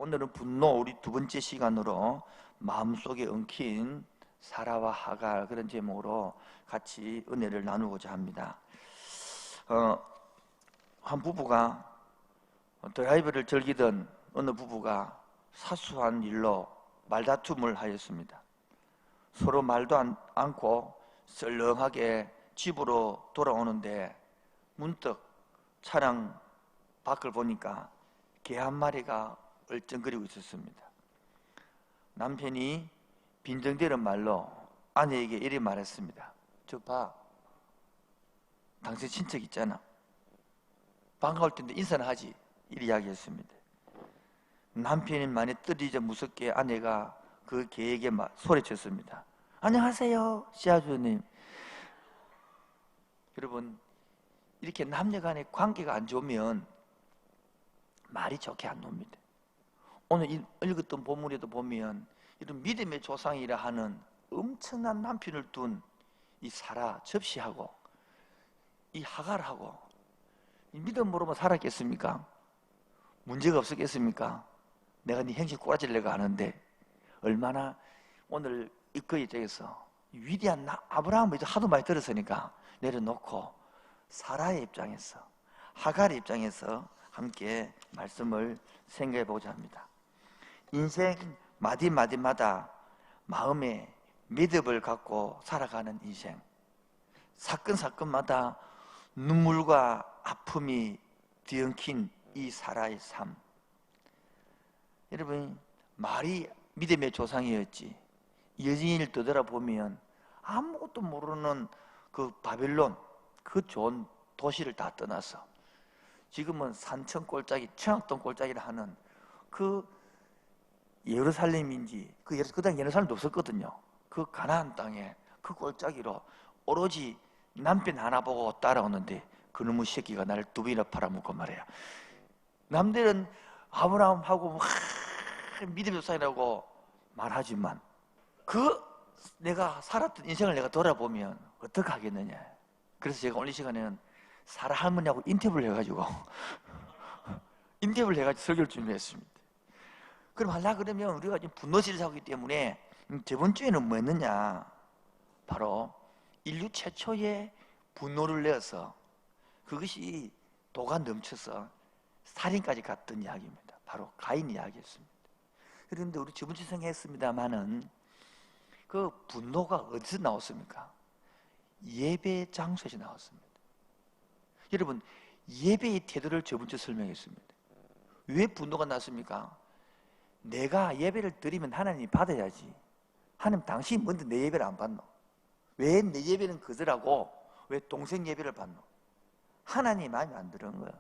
오늘은 분노, 우리 두 번째 시간으로 마음속에 엉킨 사라와 하갈, 그런 제목으로 같이 은혜를 나누고자 합니다. 한 부부가 드라이브를 즐기던 어느 부부가 사소한 일로 말다툼을 하였습니다. 서로 말도 않고 썰렁하게 집으로 돌아오는데 문득 차량 밖을 보니까 개 한 마리가 얼쩡거리고 있었습니다. 남편이 빈정대는 말로 아내에게 이렇게 말했습니다. 저 봐, 당신 친척 있잖아. 반가울 텐데 인사는 하지. 이렇게 이야기했습니다. 남편이 많이 떨리자 무섭게 아내가 그 개에게 소리쳤습니다. 안녕하세요, 시아주님. 여러분, 이렇게 남녀 간의 관계가 안 좋으면 말이 좋게 안 놉니다. 오늘 읽었던 본문에도 보면 이런 믿음의 조상이라 하는 엄청난 남편을 둔 이 사라 접시하고 이 하갈하고 이 믿음으로만 살았겠습니까? 문제가 없었겠습니까? 내가 네 형식 꼬라지려고 하는데 얼마나 오늘 그 입장에서 위대한 아브라함을 하도 많이 들었으니까 내려놓고 사라의 입장에서, 하갈의 입장에서 함께 말씀을 생각해 보자 합니다. 인생 마디마디마다 마음에 믿음을 갖고 살아가는 인생, 사건마다 눈물과 아픔이 뒤엉킨 이 사라의 삶. 여러분, 말이 믿음의 조상이었지 여진을 되돌아보면 아무것도 모르는 그 바벨론, 그 좋은 도시를 다 떠나서 지금은 산천 꼴짜기, 청학동 꼴짜기를 하는 그 예루살렘인지 그 당시 예루살렘도 없었거든요. 그 가나안 땅에 그 꼴짜기로 오로지 남편 하나 보고 따라오는데 그놈의 새끼가 나를 두 번이나 팔아먹고 말이야. 남들은 아브라함하고 믿음의 조상이라고 말하지만 그 내가 살았던 인생을 내가 돌아보면 어떻게 하겠느냐. 그래서 제가 오늘 이 시간에는 사라 할머니하고 인터뷰를 해가지고 설교를 준비했습니다. 그럼 하려고 그러면 우리가 지금 분노질을 하기 때문에 저번 주에는 뭐 했느냐, 바로 인류 최초의 분노를 내어서 그것이 도가 넘쳐서 살인까지 갔던 이야기입니다. 바로 가인 이야기였습니다. 그런데 우리 저번 주에 생각했습니다마는 그 분노가 어디서 나왔습니까? 예배 장소에서 나왔습니다. 여러분, 예배의 태도를 저번 주에 설명했습니다. 왜 분노가 났습니까? 내가 예배를 드리면 하나님이 받아야지. 하나님, 당신이 뭔데 내 예배를 안 받노? 왜 내 예배는 거절하고 왜 동생 예배를 받노? 하나님이 마음에 안 드는 거야.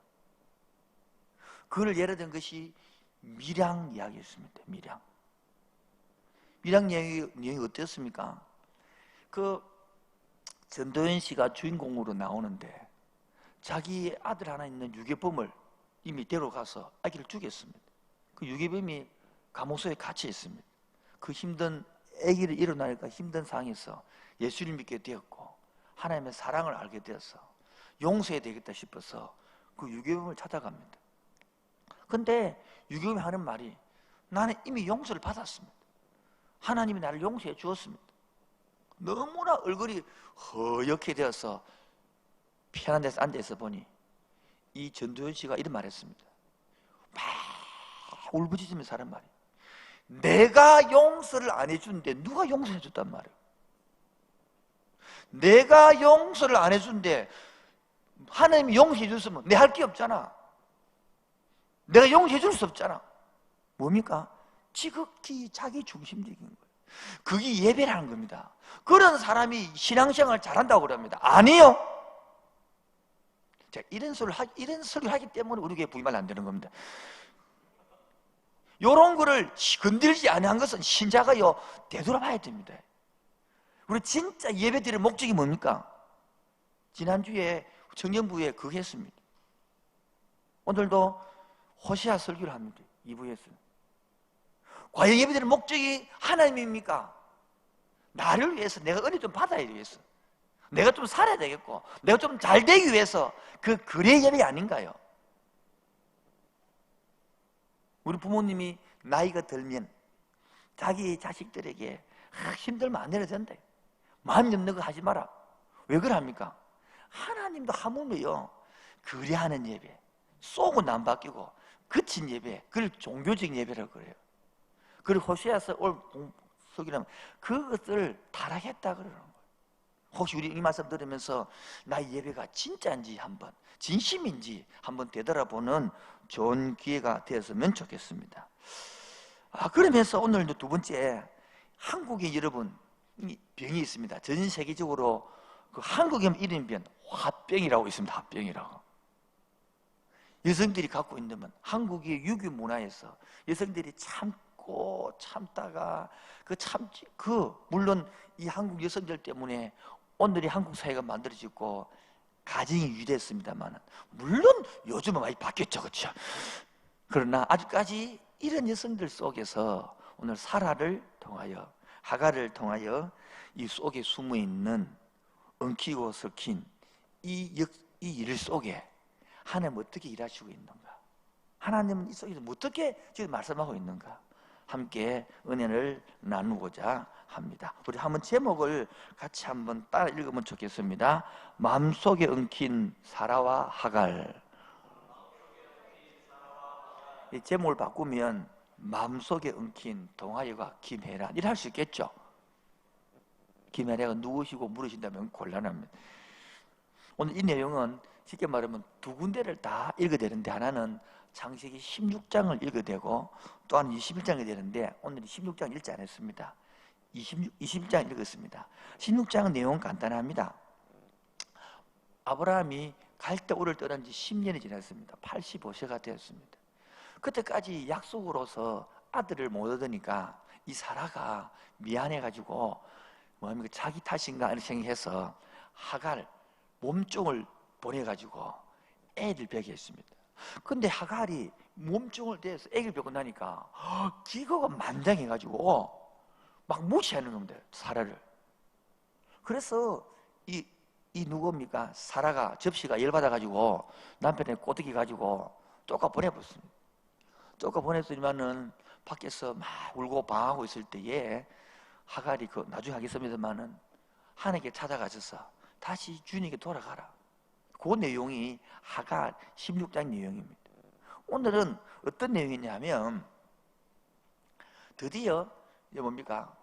그걸 예를 든 것이 밀양 이야기였습니다. 밀양 내용이 어땠습니까? 그 전도연 씨가 주인공으로 나오는데 자기 아들 하나 있는 유괴범을 이미 데려가서 아기를 죽였습니다. 그 유괴범이 감옥소에 갇혀 있습니다. 그 힘든 아기를 일어나니까 힘든 상황에서 예수를 믿게 되었고 하나님의 사랑을 알게 되어서 용서해야 되겠다 싶어서 그 유괴범을 찾아갑니다. 근데 유괴범이 하는 말이 나는 이미 용서를 받았습니다. 하나님이 나를 용서해 주었습니다. 너무나 얼굴이 허옇게 되어서 편한 데서 앉아있어 보니 이 전도연 씨가 이런 말 했습니다. 막 울부짖으면서 하는 말이, 내가 용서를 안 해준데 누가 용서해 줬단 말이에요. 내가 용서를 안 해준데 하나님이 용서해 줬으면 내 할 게 없잖아. 내가 용서해 줄 수 없잖아. 뭡니까? 지극히 자기 중심적인 거예요. 그게 예배라는 겁니다. 그런 사람이 신앙생활 잘한다고 그럽니다. 아니요. 자, 이런 설교를 하기 때문에 우리 교회 부임하면 안 되는 겁니다. 이런 거를 건들지 않은 것은 신자가요 되돌아봐야 됩니다. 우리 진짜 예배 드릴 목적이 뭡니까? 지난주에 청년부에 그거 했습니다. 오늘도 호시아 설교를 합니다. 2부에서 과연 예배 드릴 목적이 하나님입니까? 나를 위해서 내가 은혜 좀 받아야 되겠어. 내가 좀 살아야 되겠고 내가 좀 잘 되기 위해서 그래 예배 아닌가요? 우리 부모님이 나이가 들면 자기 자식들에게 힘들면 안 내려진대. 마음 없는 거 하지 마라. 왜 그럽니까? 하나님도 하물며요, 그리하는 예배, 쏘고 안 바뀌고 그친 예배, 그걸 종교적 예배라고 그래요. 그리고 호세아서 올 속이라면 그것을 타락했다 그러는 거예요. 혹시 우리 이 말씀 들으면서 나의 예배가 진짜인지 한번, 진심인지 한번 되돌아보는 좋은 기회가 되었으면 좋겠습니다. 그러면서 오늘도 두 번째, 한국에 여러분 병이 있습니다. 전 세계적으로 그 한국의 이름변 화병이라고 있습니다. 화병이라고. 여성들이 갖고 있는 한국의 유교 문화에서 여성들이 참고 참다가 물론 이 한국 여성들 때문에 오늘의 한국 사회가 만들어지고 가정이 유지됐습니다만, 물론 요즘은 많이 바뀌었죠, 그렇죠? 그러나 아직까지 이런 여성들 속에서 오늘 사라를 통하여, 하갈을 통하여 이 속에 숨어 있는 엉키고 섞인 이 일 속에 하나님 어떻게 일하시고 있는가? 하나님은 이 속에서 어떻게 지금 말씀하고 있는가? 함께 은혜를 나누고자 합니다. 우리 한번 제목을 같이 한번 따라 읽으면 좋겠습니다. 마음속에 엉킨 사라와 하갈. 이 제목을 바꾸면 마음속에 엉킨 동아이와 김혜란 이렇게 할 수 있겠죠? 김혜란가 누구시고 물으신다면 곤란합니다. 오늘 이 내용은 쉽게 말하면 두 군데를 다 읽어야 되는데, 하나는 창세기 16장을 읽어야 되고 또 하나는 21장이 되는데, 오늘 16장 읽지 않았습니다. 21장 읽었습니다. 16장 내용은 간단합니다. 아브라함이 갈대 오를 떠난 지 10년이 지났습니다. 85세가 되었습니다. 그때까지 약속으로서 아들을 못 얻으니까 이 사라가 미안해가지고 뭡니까, 자기 탓인가 이런 생각해서 하갈 몸종을 보내가지고 애를 뵈게 했습니다. 근데 하갈이 몸종을 대해서 애를 뵈고 나니까 기거가 만장해가지고 막 무시하는 겁니다, 사라를. 그래서 이 누굽니까, 사라가, 접시가 열받아가지고 남편의 꼬드기 가지고 쫓아 보내버렸습니다. 쫓아 보냈으면은 밖에서 막 울고 방하고 있을 때에 하갈이 나중에 하겠습니다만은 하나님께 찾아가셔서 다시 주님에게 돌아가라. 그 내용이 하갈 16장 내용입니다. 오늘은 어떤 내용이냐면, 드디어 이제 뭡니까,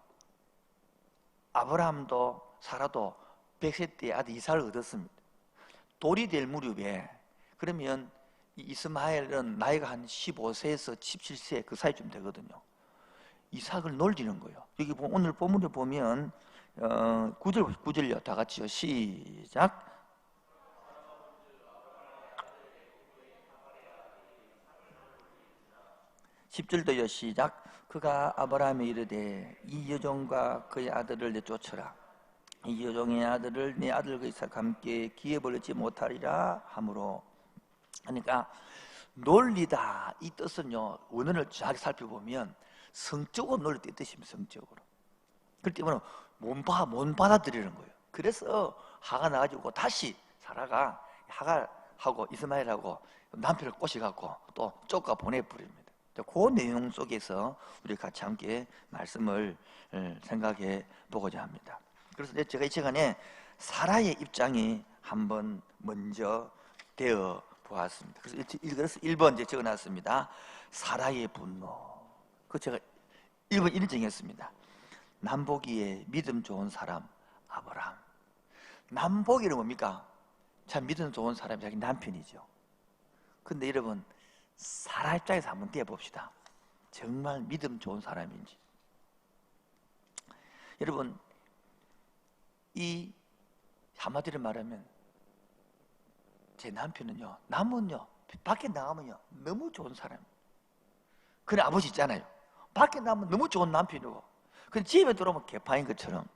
아브라함도 사라도 100세 때 아들 이삭을 얻었습니다. 돌이 될 무렵에, 그러면 이스마엘은 나이가 한 15세에서 17세 그 사이쯤 되거든요. 이삭을 놀리는 거예요. 여기 오늘 본문에 보면 9절요. 다 같이요. 시작. (10절도요) 시작. 그가 아브라함에 이르되 이 여종과 그의 아들을 내쫓으라. 이 여종의 아들을 내 아들과 이삭 함께 기회 벌리지 못하리라 하므로. 그러니까 놀리다 이 뜻은요, 원어를 잘 살펴보면 성적으로 놀릴 때 뜻입니다. 성적으로. 그렇기 때문에 못 받아들이는 거예요. 그래서 하가 나가지고 다시 사라가 하갈하고 이스마엘하고 남편을 꼬시갖고 또 쫓아 보내버립니다. 그 내용 속에서 우리 같이 함께 말씀을 생각해 보고자 합니다. 그래서 제가 이 시간에 사라의 입장이 한번 먼저 되어 보았습니다. 그래서 1번 이제 적어놨습니다. 사라의 분노. 그 제가 1번 이런 정했습니다. 남보기에 믿음 좋은 사람 아브라함. 남보기는 뭡니까? 참 믿음 좋은 사람이 자기 남편이죠. 근데 여러분, 사라 입장에서 한번 떼어봅시다. 정말 믿음 좋은 사람인지. 여러분, 이 한마디로 말하면 제 남편은요, 남은요, 밖에 나가면요 너무 좋은 사람. 그래, 아버지 있잖아요. 밖에 나가면 너무 좋은 남편이고, 근데 집에 들어오면 개판인 것처럼.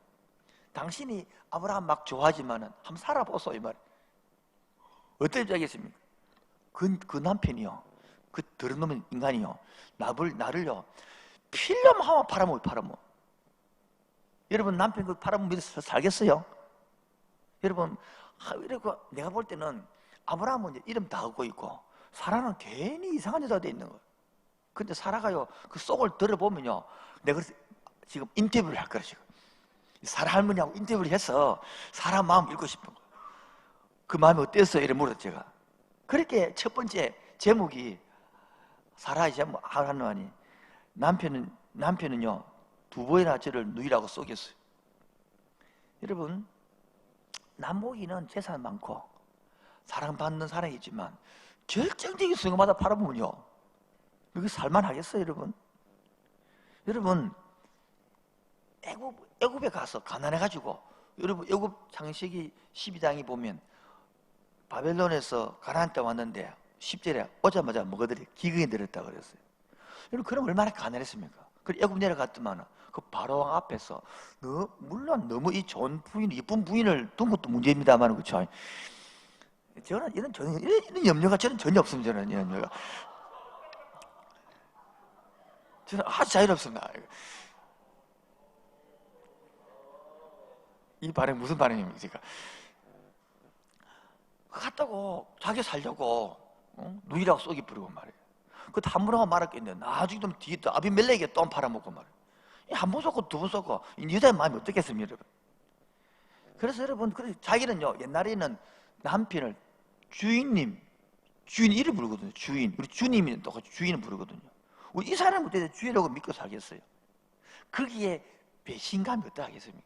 당신이 아브라함 막 좋아하지만은 한번 살아보소 이 말. 어떤 입장이겠습니까? 그 남편이요, 그 더러운 인간이요, 나를요 필름 하면 팔아먹어. 여러분, 남편 그 팔아먹으면 믿어서 살겠어요? 여러분, 이러고 내가 볼 때는 아브라함은 이제 이름 다 갖고 있고 사라는 괜히 이상한 여자가 돼 있는 거예요. 근데 사라가요, 그 속을 들어보면요, 내가 지금 인터뷰를 할 거라. 지금 사라 할머니하고 인터뷰를 해서 사라 마음 읽고 싶은 거예요. 그 마음이 어땠어요? 이래 물었죠, 제가. 그렇게 첫 번째 제목이, 사라의 제목 하나니, 남편은요 2번이나 저를 누이라고 속였어요. 여러분, 남보기는 재산 많고 사랑받는 사랑이지만 결정적인 순간마다 바라보면요, 여기 살만하겠어요, 여러분? 여러분, 애굽에 가서 가난해가지고, 여러분 애굽 창세기 12장에 보면 바벨론에서 가나안 땅 왔는데 10절에 오자마자 뭐가들이 기근이 들었다 그랬어요. 여러분, 그럼 얼마나 가난했습니까? 그리고 애굽 내려갔더만 그 바로왕 앞에서 물론 너무 이 좋은 부인, 이쁜 부인을 둔 것도 문제입니다만, 그렇죠? 저는 이런 염려가 저는 전혀 없습니다. 저는 이런 염려가 저는 아주 자유롭습니다. 이 반응 무슨 반응입니까? 지금 갔다고 자기 살려고 누이라고 쏘기 부리고 말이에요. 그것도 한 번 하고 말았겠네. 나중에 좀 뒤에 또 아비멜렉에 또 팔아먹고 말이에요. 한 번 쏘고 두 번 쏘고 이 여자의 마음이 어떻겠습니까, 여러분? 그래서 여러분, 자기는요 옛날에는 남편을 주인 이름 부르거든요. 주인, 우리 주님이 똑같이 주인을 부르거든요. 우리 이 사람은 어떻게 주인이라고 믿고 살겠어요? 거기에 배신감이 어떠 하겠습니까?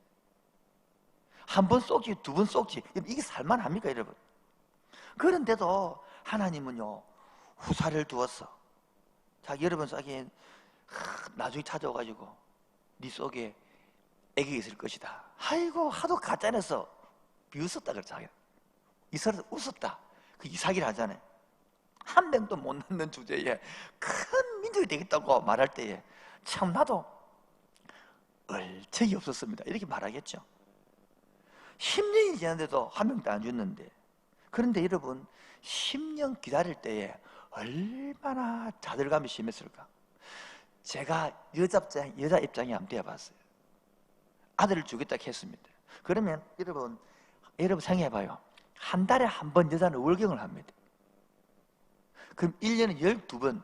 한 번 쏘지, 두 번 쏘지, 이게 살만합니까, 여러분? 그런데도 하나님은요 후사를 두었어. 자기 여러분 속에 나중에 찾아와가지고 네 속에 애기가 있을 것이다. 아이고, 하도 가짜내서 비웃었다 그랬죠. 이스라엘 웃었다. 그 이삭이라 하잖아요. 한 명도 못 낳는 주제에 큰 민족이 되겠다고 말할 때에 참 나도 얼척이 없었습니다, 이렇게 말하겠죠. 10년이 지났는데도 한 명도 안 줬는데, 그런데 여러분 10년 기다릴 때에 얼마나 자들감이 심했을까. 제가 여자 입장에 한번 되어봤어요. 아들을 주겠다 했습니다. 그러면 여러분 생각해봐요. 한 달에 한 번 여자는 월경을 합니다. 그럼 1년에 12번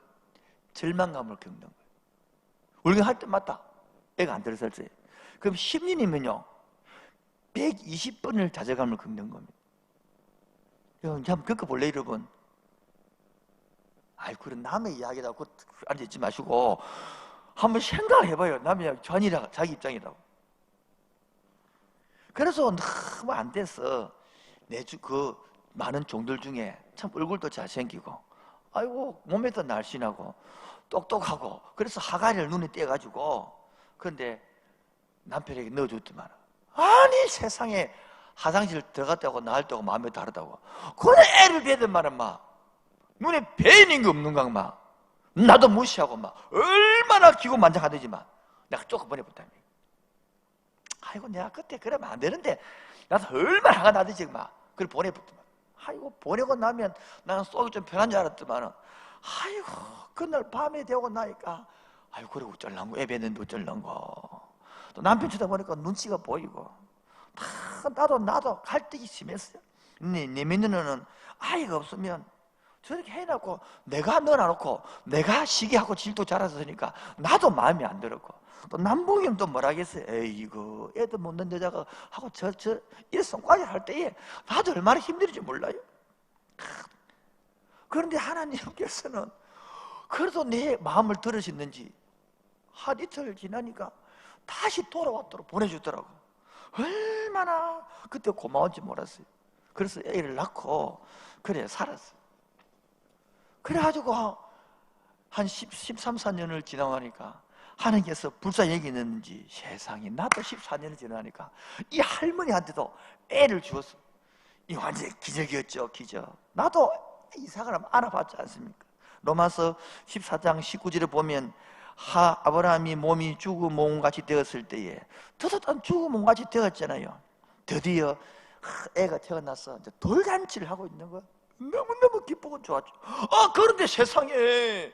절망감을 겪는 거예요. 월경할 때마다 애가 안 들어설 때. 그럼 10년이면요 120번을 좌절감을 겪는 겁니다. 한번 겪어볼래, 여러분? 아이, 그런 남의 이야기라고 앉아있지 마시고 한번 생각해봐요. 남의 전이라 자기 입장이라고. 그래서 너무 안 돼서 그 많은 종들 중에 참 얼굴도 잘생기고, 아이고 몸에도 날씬하고 똑똑하고, 그래서 하가리를 눈에 떼가지고, 그런데 남편에게 넣어줬더만, 아니 세상에 화장실 들어갔다고 나을 때고 마음이 다르다고. 그래 애를 베든 말은 막 눈에 베이는 게 없는가 막 나도 무시하고 막 얼마나 기고만장하더지만 내가 조금 보내봤다니. 아이고, 내가 그때 그러면 안 되는데 나도 얼마나 화가 나더지 막. 그걸 보내봤더만, 아이고 보내고 나면 나는 속이 좀 편한 줄 알았더만, 아이고 그날 밤에 되고 나니까 아이고 그래 어쩔랑고, 애 뱉는데 어쩔랑고. 또 남편 쳐다보니까 눈치가 보이고, 나도 갈등이 심했어요. 내 믿는 아이가 없으면 저렇게 해놓고 내가 넣어놓고 내가 시기하고 질도 잘했으니까 나도 마음이 안 들었고, 또 남봉이는 또 뭐라 하겠어요. 에이구 애도 못 낳는 여자가 하고 이래 손까지 할 때에 나도 얼마나 힘들지 몰라요. 그런데 하나님께서는 그래도 내 마음을 들으셨는지 한 이틀 지나니까 다시 돌아왔도록 보내주더라고. 얼마나 그때 고마운지 몰랐어요. 그래서 애를 낳고 그래 살았어요. 그래가지고 한 13, 14년을 지나가니까 하나님께서 불사 얘기했는지 세상에 나도 14년을 지나니까 이 할머니한테도 애를 주었어. 이 완전 기적이었죠, 기적. 나도 이 사람을 알아봤지 않습니까? 로마서 14장 19절에 보면 아브라함이 몸이 죽은 몸같이 되었을 때에 드디어 죽은 몸같이 되었잖아요. 드디어 애가 태어나서 이제 돌잔치를 하고 있는 거야. 너무너무 기쁘고 좋았죠. 그런데 세상에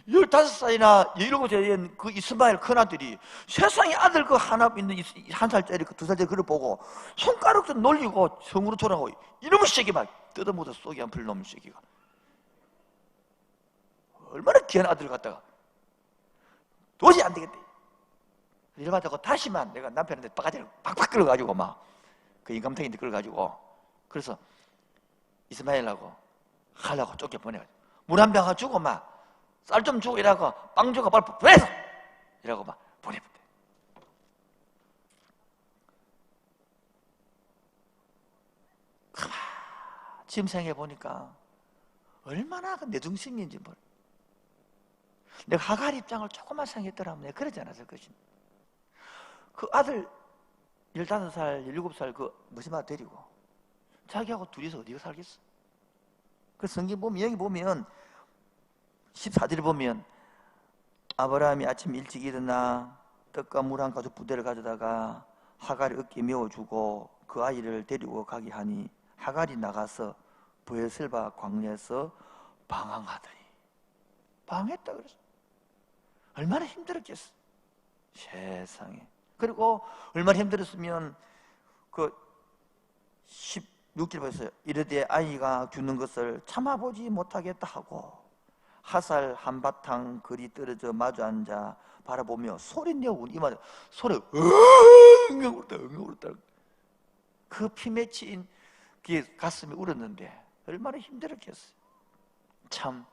15살이나 17살인 그 이스마엘 큰아들이 세상에 아들 그 하나 있는 1살짜리 그 2살짜리 그걸 보고 손가락도 놀리고 성으로 돌아가고, 이놈의 새끼 막 뜯어먹어서 속이 안 풀 놈의 새끼가 얼마나 귀한 아들을 갖다가 도저히 안 되겠대. 이래가지고 다시만 내가 남편한테 바가지를 팍팍 끌어가지고 막 그 인감탱이한테 끌어가지고 그래서 이스마엘하고 하려고 쫓겨보내가지고 물 한 병 주고 막 쌀 좀 주고 이라고 빵 주고 빨리 보내서 이라고 막 보내본대. 지금 생각해보니까 얼마나 내 중심인지 몰라. 내가 하갈 입장을 조금만 생각했더라면 내가 그러지 않았을 것입니다. 그 아들 15살, 17살 그 머시마 데리고 자기하고 둘이서 어디가 살겠어? 그 성경 보면 여기 보면 14절에 보면 아브라함이 아침 일찍 일어나 떡과 물 한 가죽 부대를 가져다가 하갈이 어깨에 메워주고 그 아이를 데리고 가게 하니 하갈이 나가서 브에셀바 광야에서 방황하더니 방황했다 그랬어. 얼마나 힘들었겠어. 세상에. 그리고 얼마나 힘들었으면 그 16절 보세요. 이르되 아이가 죽는 것을 참아보지 못하겠다 하고 화살 한바탕 거리 떨어져 마주 앉아 바라보며 소리내어 운 이 말이야. 소리 응응 울었다 응응 울었다. 그 피 맺힌 그 가슴이 울었는데 얼마나 힘들었겠어요. 참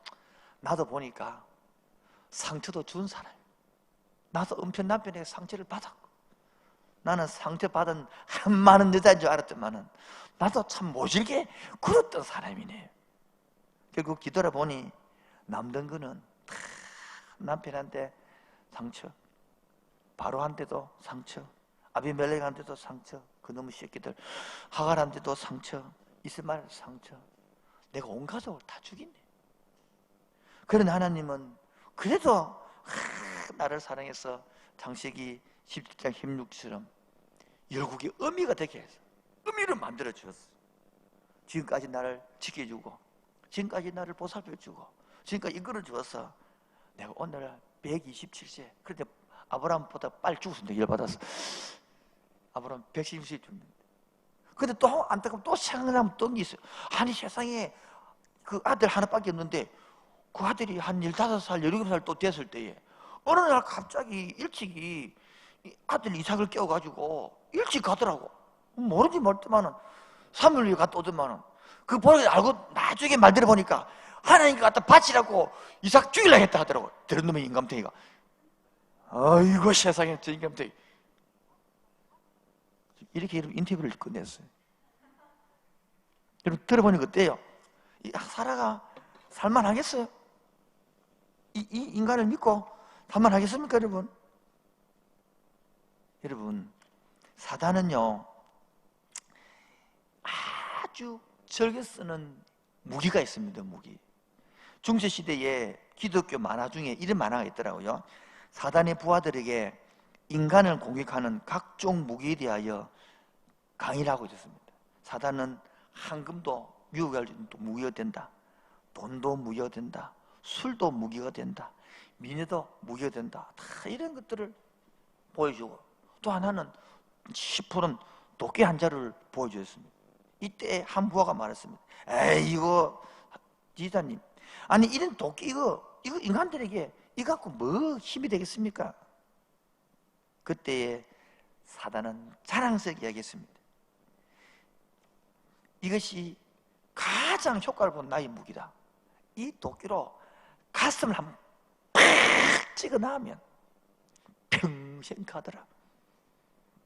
나도 보니까 상처도 준 사람. 나도 은편 남편에게 상처를 받았고 나는 상처받은 한 많은 여자인 줄 알았지만은 나도 참 모질게 굴었던 사람이네. 결국 뒤돌아보니 남던 거는 다 남편한테 상처, 바로한테도 상처, 아비멜렉한테도 상처, 그놈의 새끼들 하갈한테도 상처, 이스마엘 상처. 내가 온 가족을 다 죽이네. 그런 하나님은 그래도 나를 사랑해서 창세기 17장 16처럼 열국의 어미가 되게 해서 어미를 만들어 주었어. 지금까지 나를 지켜주고 지금까지 나를 보살펴주고 지금까지 이끌어 주어서 내가 오늘 127세 그런데 아브라함보다 빨리 죽었습니다. 열받아서 아브라함 110세 죽는데 근데 또 안타깝고 또 생각나면 또 있어요. 아니 세상에 그 아들 하나밖에 없는데 그 아들이 한 15살, 17살 또 됐을 때에 어느 날 갑자기 일찍이 아들 이삭을 깨워가지고 일찍 가더라고. 모르지 멀더만은 3일 후에 갔다 오더만은 그 보니까 알고 나중에 말 들어보니까 하나님께 갖다 바치라고 이삭 죽이려 했다 하더라고. 들은 놈의 인감탱이가. 아이고 세상에 저 인감탱이. 이렇게 인터뷰를 끝냈어요. 여러분 들어보니까 어때요? 이 사라가 살만하겠어요? 이 인간을 믿고 살만하겠습니까 여러분? 여러분 사단은요 아주 즐겨 쓰는 무기가 있습니다. 무기. 중세시대에 기독교 만화 중에 이런 만화가 있더라고요. 사단의 부하들에게 인간을 공격하는 각종 무기에 대하여 강의를 하고 있었습니다. 사단은 황금도 유혹할 무기가 된다. 돈도 무기가 된다. 술도 무기가 된다. 미녀도 무기가 된다. 다 이런 것들을 보여주고 또 하나는 10%는 도끼 한 자루를 보여주었습니다. 이때 한 부하가 말했습니다. 에이 이거 지사님 아니 이런 도끼 이거 인간들에게 이거 갖고 뭐 힘이 되겠습니까? 그때에 사단은 자랑스럽게 이야기했습니다. 이것이 가장 효과를 본 나의 무기다. 이 도끼로 가슴을 한번 팍 찍어 놔면 평생 가더라.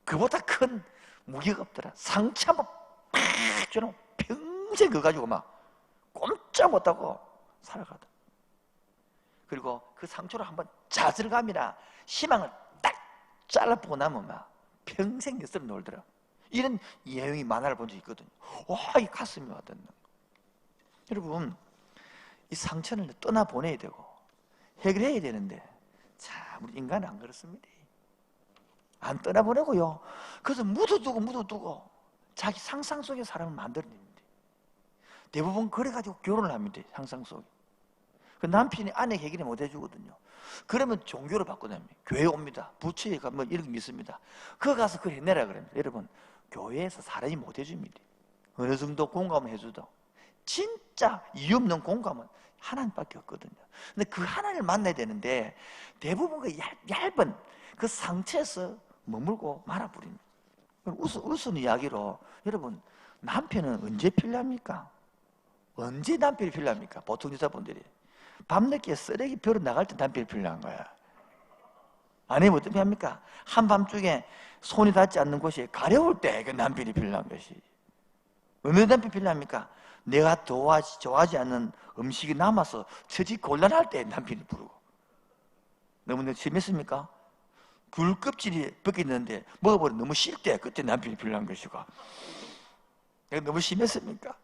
그보다 큰 무기가 없더라. 상처 한번 팍 주면 평생 그거 가지고 막 꼼짝 못하고 살아가다. 그리고 그 상처로 한번 자질감이나 희망을 딱 잘라보고 나면 막 평생 엿을 놀더라. 이런 예용이 만화를 본 적이 있거든요. 와, 이 가슴이 와닿는. 여러분, 이 상처를 떠나보내야 되고 해결해야 되는데 참 우리 인간은 안 그렇습니다. 안 떠나보내고요. 그래서 묻어두고 자기 상상 속의 사람을 만들어냅니다. 대부분 그래가지고 결혼을 합니다. 상상 속에. 그 남편이 아내 해결을 못 해주거든요. 그러면 종교를 바꿔냅니다. 교회 옵니다. 부처에 가면 이렇게 믿습니다. 그거 가서 그거 해내라 그럽니다. 여러분, 교회에서 사람이 못 해줍니다. 어느 정도 공감을 해줘도 진짜 이유 없는 공감은 하나님밖에 없거든요. 근데 그 하나님을 만나야 되는데 대부분 그 얇은 그 상처에서 머물고 말아버립니다. 우스운 이야기로 여러분, 남편은 언제 필요합니까? 언제 남편이 필요합니까? 보통 여자분들이 밤늦게 쓰레기 버려 나갈 때 남편이 필요한 거야. 아내면 어떻게 합니까? 한밤중에 손이 닿지 않는 곳이 가려울 때 그 남편이 필요한 것이. 어느 남편이 필요합니까? 내가 좋아하지 않는 음식이 남아서 처지 곤란할 때 남편이 부르고. 너무 심했습니까? 귤 껍질이 벗겼는데 먹어버려 너무 싫을 때 그때 남편이 필요한 것이고. 내가 너무 심했습니까?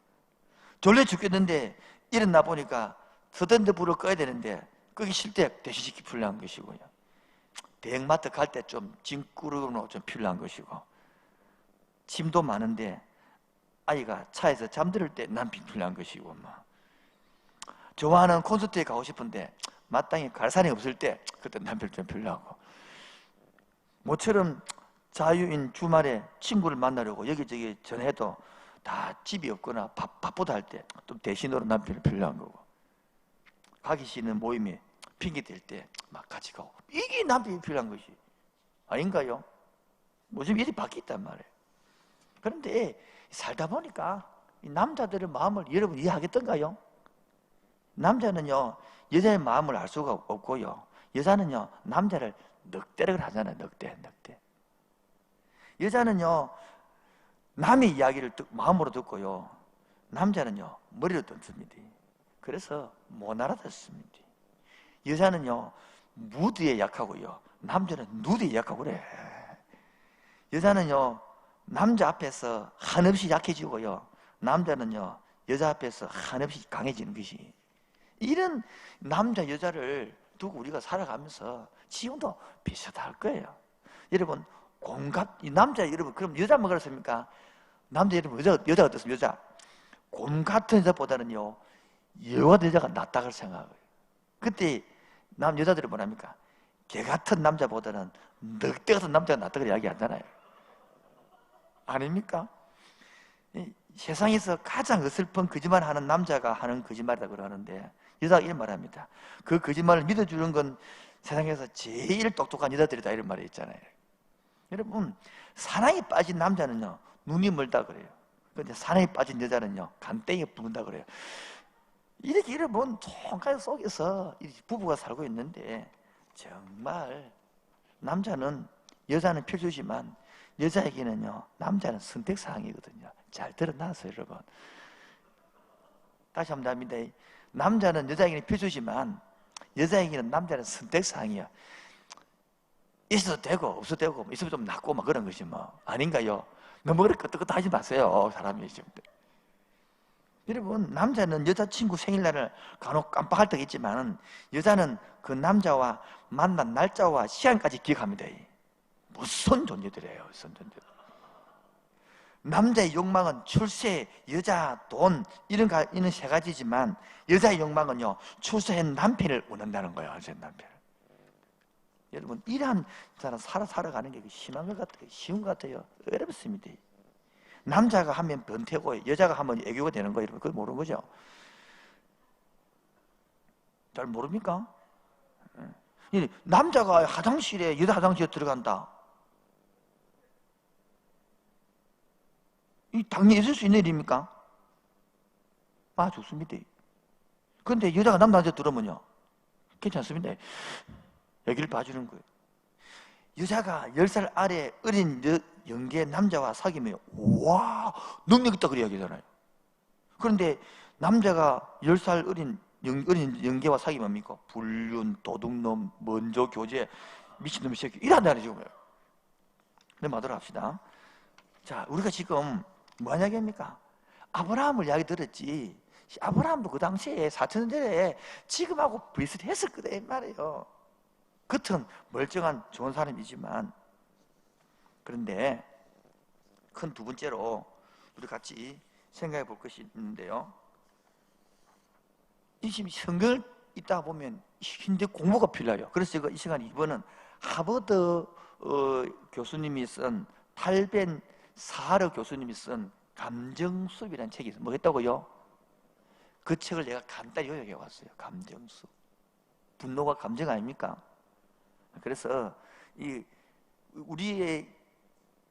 졸려 죽겠는데 일어나 보니까 서던데 불을 꺼야 되는데 끄기 싫을 때 대신시키 필요한 것이고요. 대형마트 갈 때 좀 짐꾸러기로 좀 필요한 것이고, 짐도 많은데 아이가 차에서 잠들 때 남편이 필요한 것이고, 뭐. 좋아하는 콘서트에 가고 싶은데 마땅히 갈 사람이 없을 때 그때 남편이 좀 필요하고, 모처럼 자유인 주말에 친구를 만나려고 여기저기 전해도 다 집이 없거나 바쁘다 할 때 또 대신으로 남편이 필요한 거고, 가기 싫은 모임에 핑계 댈 때 막 같이 가고, 이게 남편이 필요한 것이 아닌가요? 요즘 일이 바뀌었단 말이에요. 그런데 살다 보니까 이 남자들의 마음을 여러분 이해하겠던가요? 남자는요 여자의 마음을 알 수가 없고요, 여자는요 남자를 늑대를 하잖아요. 늑대. 여자는요 남의 이야기를 마음으로 듣고요, 남자는요 머리로 듣습니다. 그래서 못 알아듣습니다. 여자는요 무드에 약하고요, 남자는 누드에 약하고 그래. 여자는요 남자 앞에서 한없이 약해지고요, 남자는요 여자 앞에서 한없이 강해지는 것이, 이런 남자 여자를 두고 우리가 살아가면서 지금도 비슷할 거예요. 여러분, 이 남자 여러분, 그럼 여자만 그렇습니까? 남자 여러분, 여자가 어떻습니까? 여자 곰 같은 여자보다는요 여자가 낫다고 생각해요. 그때 여자들이 뭐랍니까? 개 같은 남자보다는 늑대 같은 남자가 낫다고 이야기하잖아요. 아닙니까? 세상에서 가장 어설픈 거짓말하는 남자가 하는 거짓말이라고 그러는데, 여자가 이런 말합니다. 그 거짓말을 믿어주는 건 세상에서 제일 똑똑한 여자들이다, 이런 말이 있잖아요. 여러분, 사랑에 빠진 남자는요 눈이 멀다 그래요. 그런데 사랑에 빠진 여자는요 간땡이 부른다 그래요. 이렇게 여러분 총괄 속에서 부부가 살고 있는데, 정말 남자는 여자는 필수지만 여자에게는요 남자는 선택사항이거든요. 잘 들어놨어요, 여러분. 다시 한번 합니다. 남자는 여자에게는 필수지만 여자에게는 남자는 선택사항이야. 있어도 되고 없어도 되고, 있으면 좀 낫고 막 그런 것이 뭐 아닌가요? 너무 그렇게 끄떡끄떡 하지 마세요, 사람이 지금. 여러분, 남자는 여자친구 생일날을 간혹 깜빡할 때가 있지만 여자는 그 남자와 만난 날짜와 시간까지 기억합니다. 무슨 존재들이에요, 무슨 존재들. 남자의 욕망은 출세, 여자, 돈 이런 세 가지지만 여자의 욕망은요 출세한 남편을 원한다는 거예요. 제 남편. 여러분, 이러한 사람 살아가는 게 심한 것 같아요. 쉬운 것 같아요. 어렵습니다. 남자가 하면 변태고 여자가 하면 애교가 되는 거예요. 여러분, 그걸 모르는 거죠? 잘 모릅니까? 남자가 화장실에 여자 화장실에 들어간다. 이 당연히 있을 수 있는 일입니까? 아, 좋습니다. 그런데 여자가 남자한테 들어오면요 괜찮습니다. 애기를 봐주는 거예요. 여자가 10살 아래 어린 영계 남자와 사귀면 와 능력 있다 그래 이야기잖아요. 그런데 남자가 10살 어린 영계와 사귀면 뭡니까? 불륜, 도둑놈, 먼저 교제, 미친놈 새끼 이란다는 지금. 내 말대로 합시다. 자, 우리가 지금 뭐 이야기합니까? 아브라함을 이야기 들었지. 아브라함도 그 당시에 4천년전에 지금하고 비슷했을 거다 이 말이에요. 겉은 멀쩡한 좋은 사람이지만, 그런데 큰 두 번째로 우리 같이 생각해 볼 것이 있는데요, 이 지금 성경을 읽다 보면 힘든 공부가 필요해요. 그래서 이 시간 이번은 하버드 교수님이 쓴 탈벤 사하르 교수님이 쓴 감정수업이라는 책이 있어요. 뭐겠다고요? 그 책을 내가 간단히 요약해 왔어요. 감정수. 분노가 감정 아닙니까? 그래서 우리의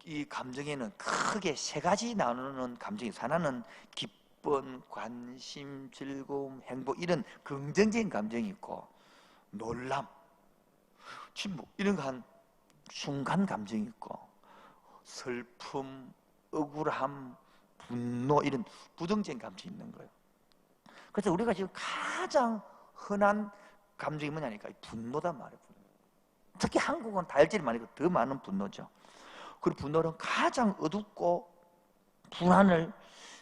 이 감정에는 크게 세 가지 나누는 감정이 있어요. 하나는 기쁨, 관심, 즐거움, 행복 이런 긍정적인 감정이 있고, 놀람, 침묵 이런 거 한 순간 감정이 있고, 슬픔, 억울함, 분노 이런 부정적인 감정이 있는 거예요. 그래서 우리가 지금 가장 흔한 감정이 뭐냐니까 분노단 말이에요. 특히 한국은 다혈질이 많으니까 더 많은 분노죠. 그리고 분노는 가장 어둡고 불안을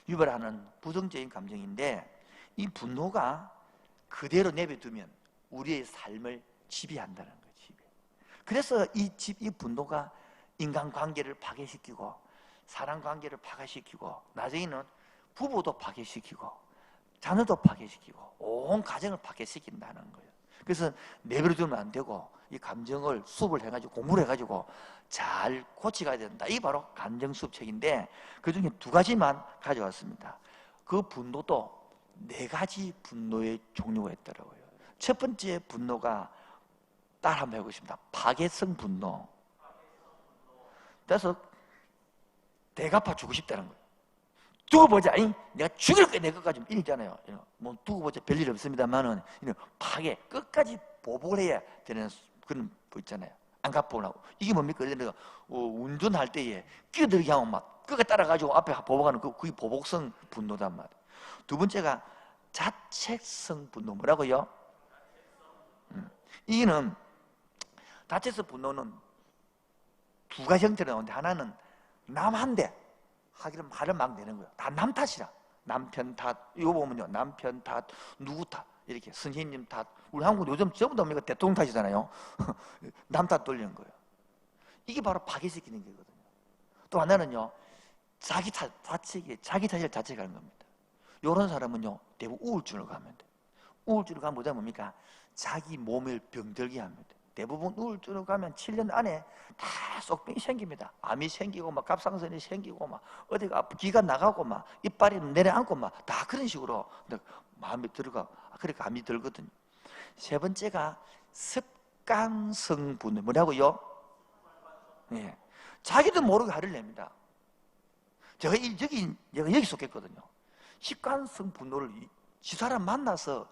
유발하는 부정적인 감정인데, 이 분노가 그대로 내버려두면 우리의 삶을 지배한다는 거예요. 지배. 그래서 이 분노가 인간관계를 파괴시키고, 사랑관계를 파괴시키고, 나중에는 부부도 파괴시키고, 자녀도 파괴시키고, 온 가정을 파괴시킨다는 거예요. 그래서 내버려두면 안 되고, 이 감정을 수업을 해가지고 공부를 해가지고 잘 고쳐가야 된다. 이게 바로 감정수업책인데, 그 중에 두 가지만 가져왔습니다. 그 분노도 네 가지 분노의 종류가 있더라고요. 첫 번째 분노가 따라 한번 해보겠습니다. 파괴성 분노. 그래서 대갚아 주고 싶다는 거예요. 두고 보자. 내가 죽일 거야. 내 것까지 이러잖아요. 뭐 두고 보자. 별일 없습니다만은 파괴 끝까지 보복을 해야 되는 그런 거 있잖아요. 안 갚으려고. 이게 뭡니까? 내가 운전할 때에 끼어들게 하면 막 끝까지 따라가지고 앞에 보복하는 그게 보복성 분노단 말이에요. 두 번째가 자책성 분노. 뭐라고요? 이는 자책성 분노는 두 가지 형태로 나오는데, 하나는 남한테 하기를 말을 막 내는 거예요. 다 남 탓이라. 남편 탓, 이거 보면요, 남편 탓, 누구 탓, 이렇게 선생님 탓. 우리 한국 요즘 전부 다 대통령 탓이잖아요. 남 탓 돌리는 거예요. 이게 바로 파괴시키는 거거든요. 또 하나는요, 자기 탓을 자책하는 겁니다. 이런 사람은요, 대부분 우울증을 가면 돼요. 우울증을 가면 뭐다 뭡니까? 자기 몸을 병들게 합니다. 대부분 우울증을 가면 7년 안에 다 쏙병이 생깁니다. 암이 생기고, 막 갑상선이 생기고, 막 어디가 기가 나가고, 막 이빨이 내려앉고, 막 다 그런 식으로 마음이 들어가. 그러니까 암이 들거든요. 세 번째가 습관성 분노. 뭐라고요? 예. 자기도 모르게 화를 냅니다. 제가 여기 속했거든요. 습관성 분노를 지 사람 만나서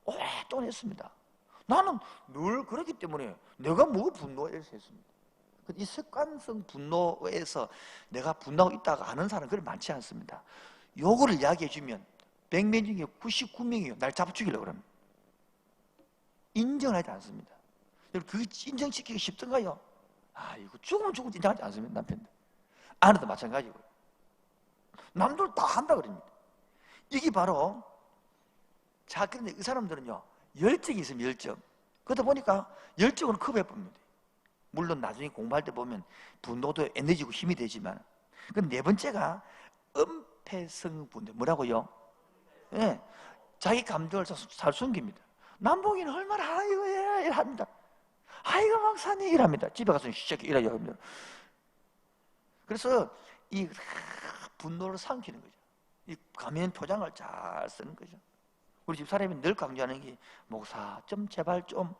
오랫동안 했습니다. 나는 늘 그렇기 때문에 내가 뭐 분노해서 했습니다. 이 습관성 분노에서 내가 분노하고 있다가 아는 사람은 그렇게 많지 않습니다. 요거를 이야기해 주면 100명 중에 99명이 날 잡아 죽이려고 합니다. 인정을 하지 않습니다. 그 인정시키기 쉽던가요? 이거 죽으면 죽을지 인정하지 않습니다. 남편들. 아내도 마찬가지고. 남들 다 한다 그럽니다. 이게 바로, 자, 그런데 이 사람들은요, 열정이 있으면 열정. 그러다 보니까 열정으로 커버해봅니다. 물론 나중에 공부할 때 보면 분노도 에너지고 힘이 되지만. 네 번째가 은폐성 분노. 뭐라고요? 예, 자기 감정을 잘 숨깁니다. 남보기는 얼마나 일합니다. 아이고 막사님 일합니다. 집에 가서 시작해 일하려고 합니다. 그래서 이 분노를 삼키는 거죠. 이 가면 표장을 잘 쓰는 거죠. 우리 집 사람이 늘 강조하는 게, 목사 좀 제발 좀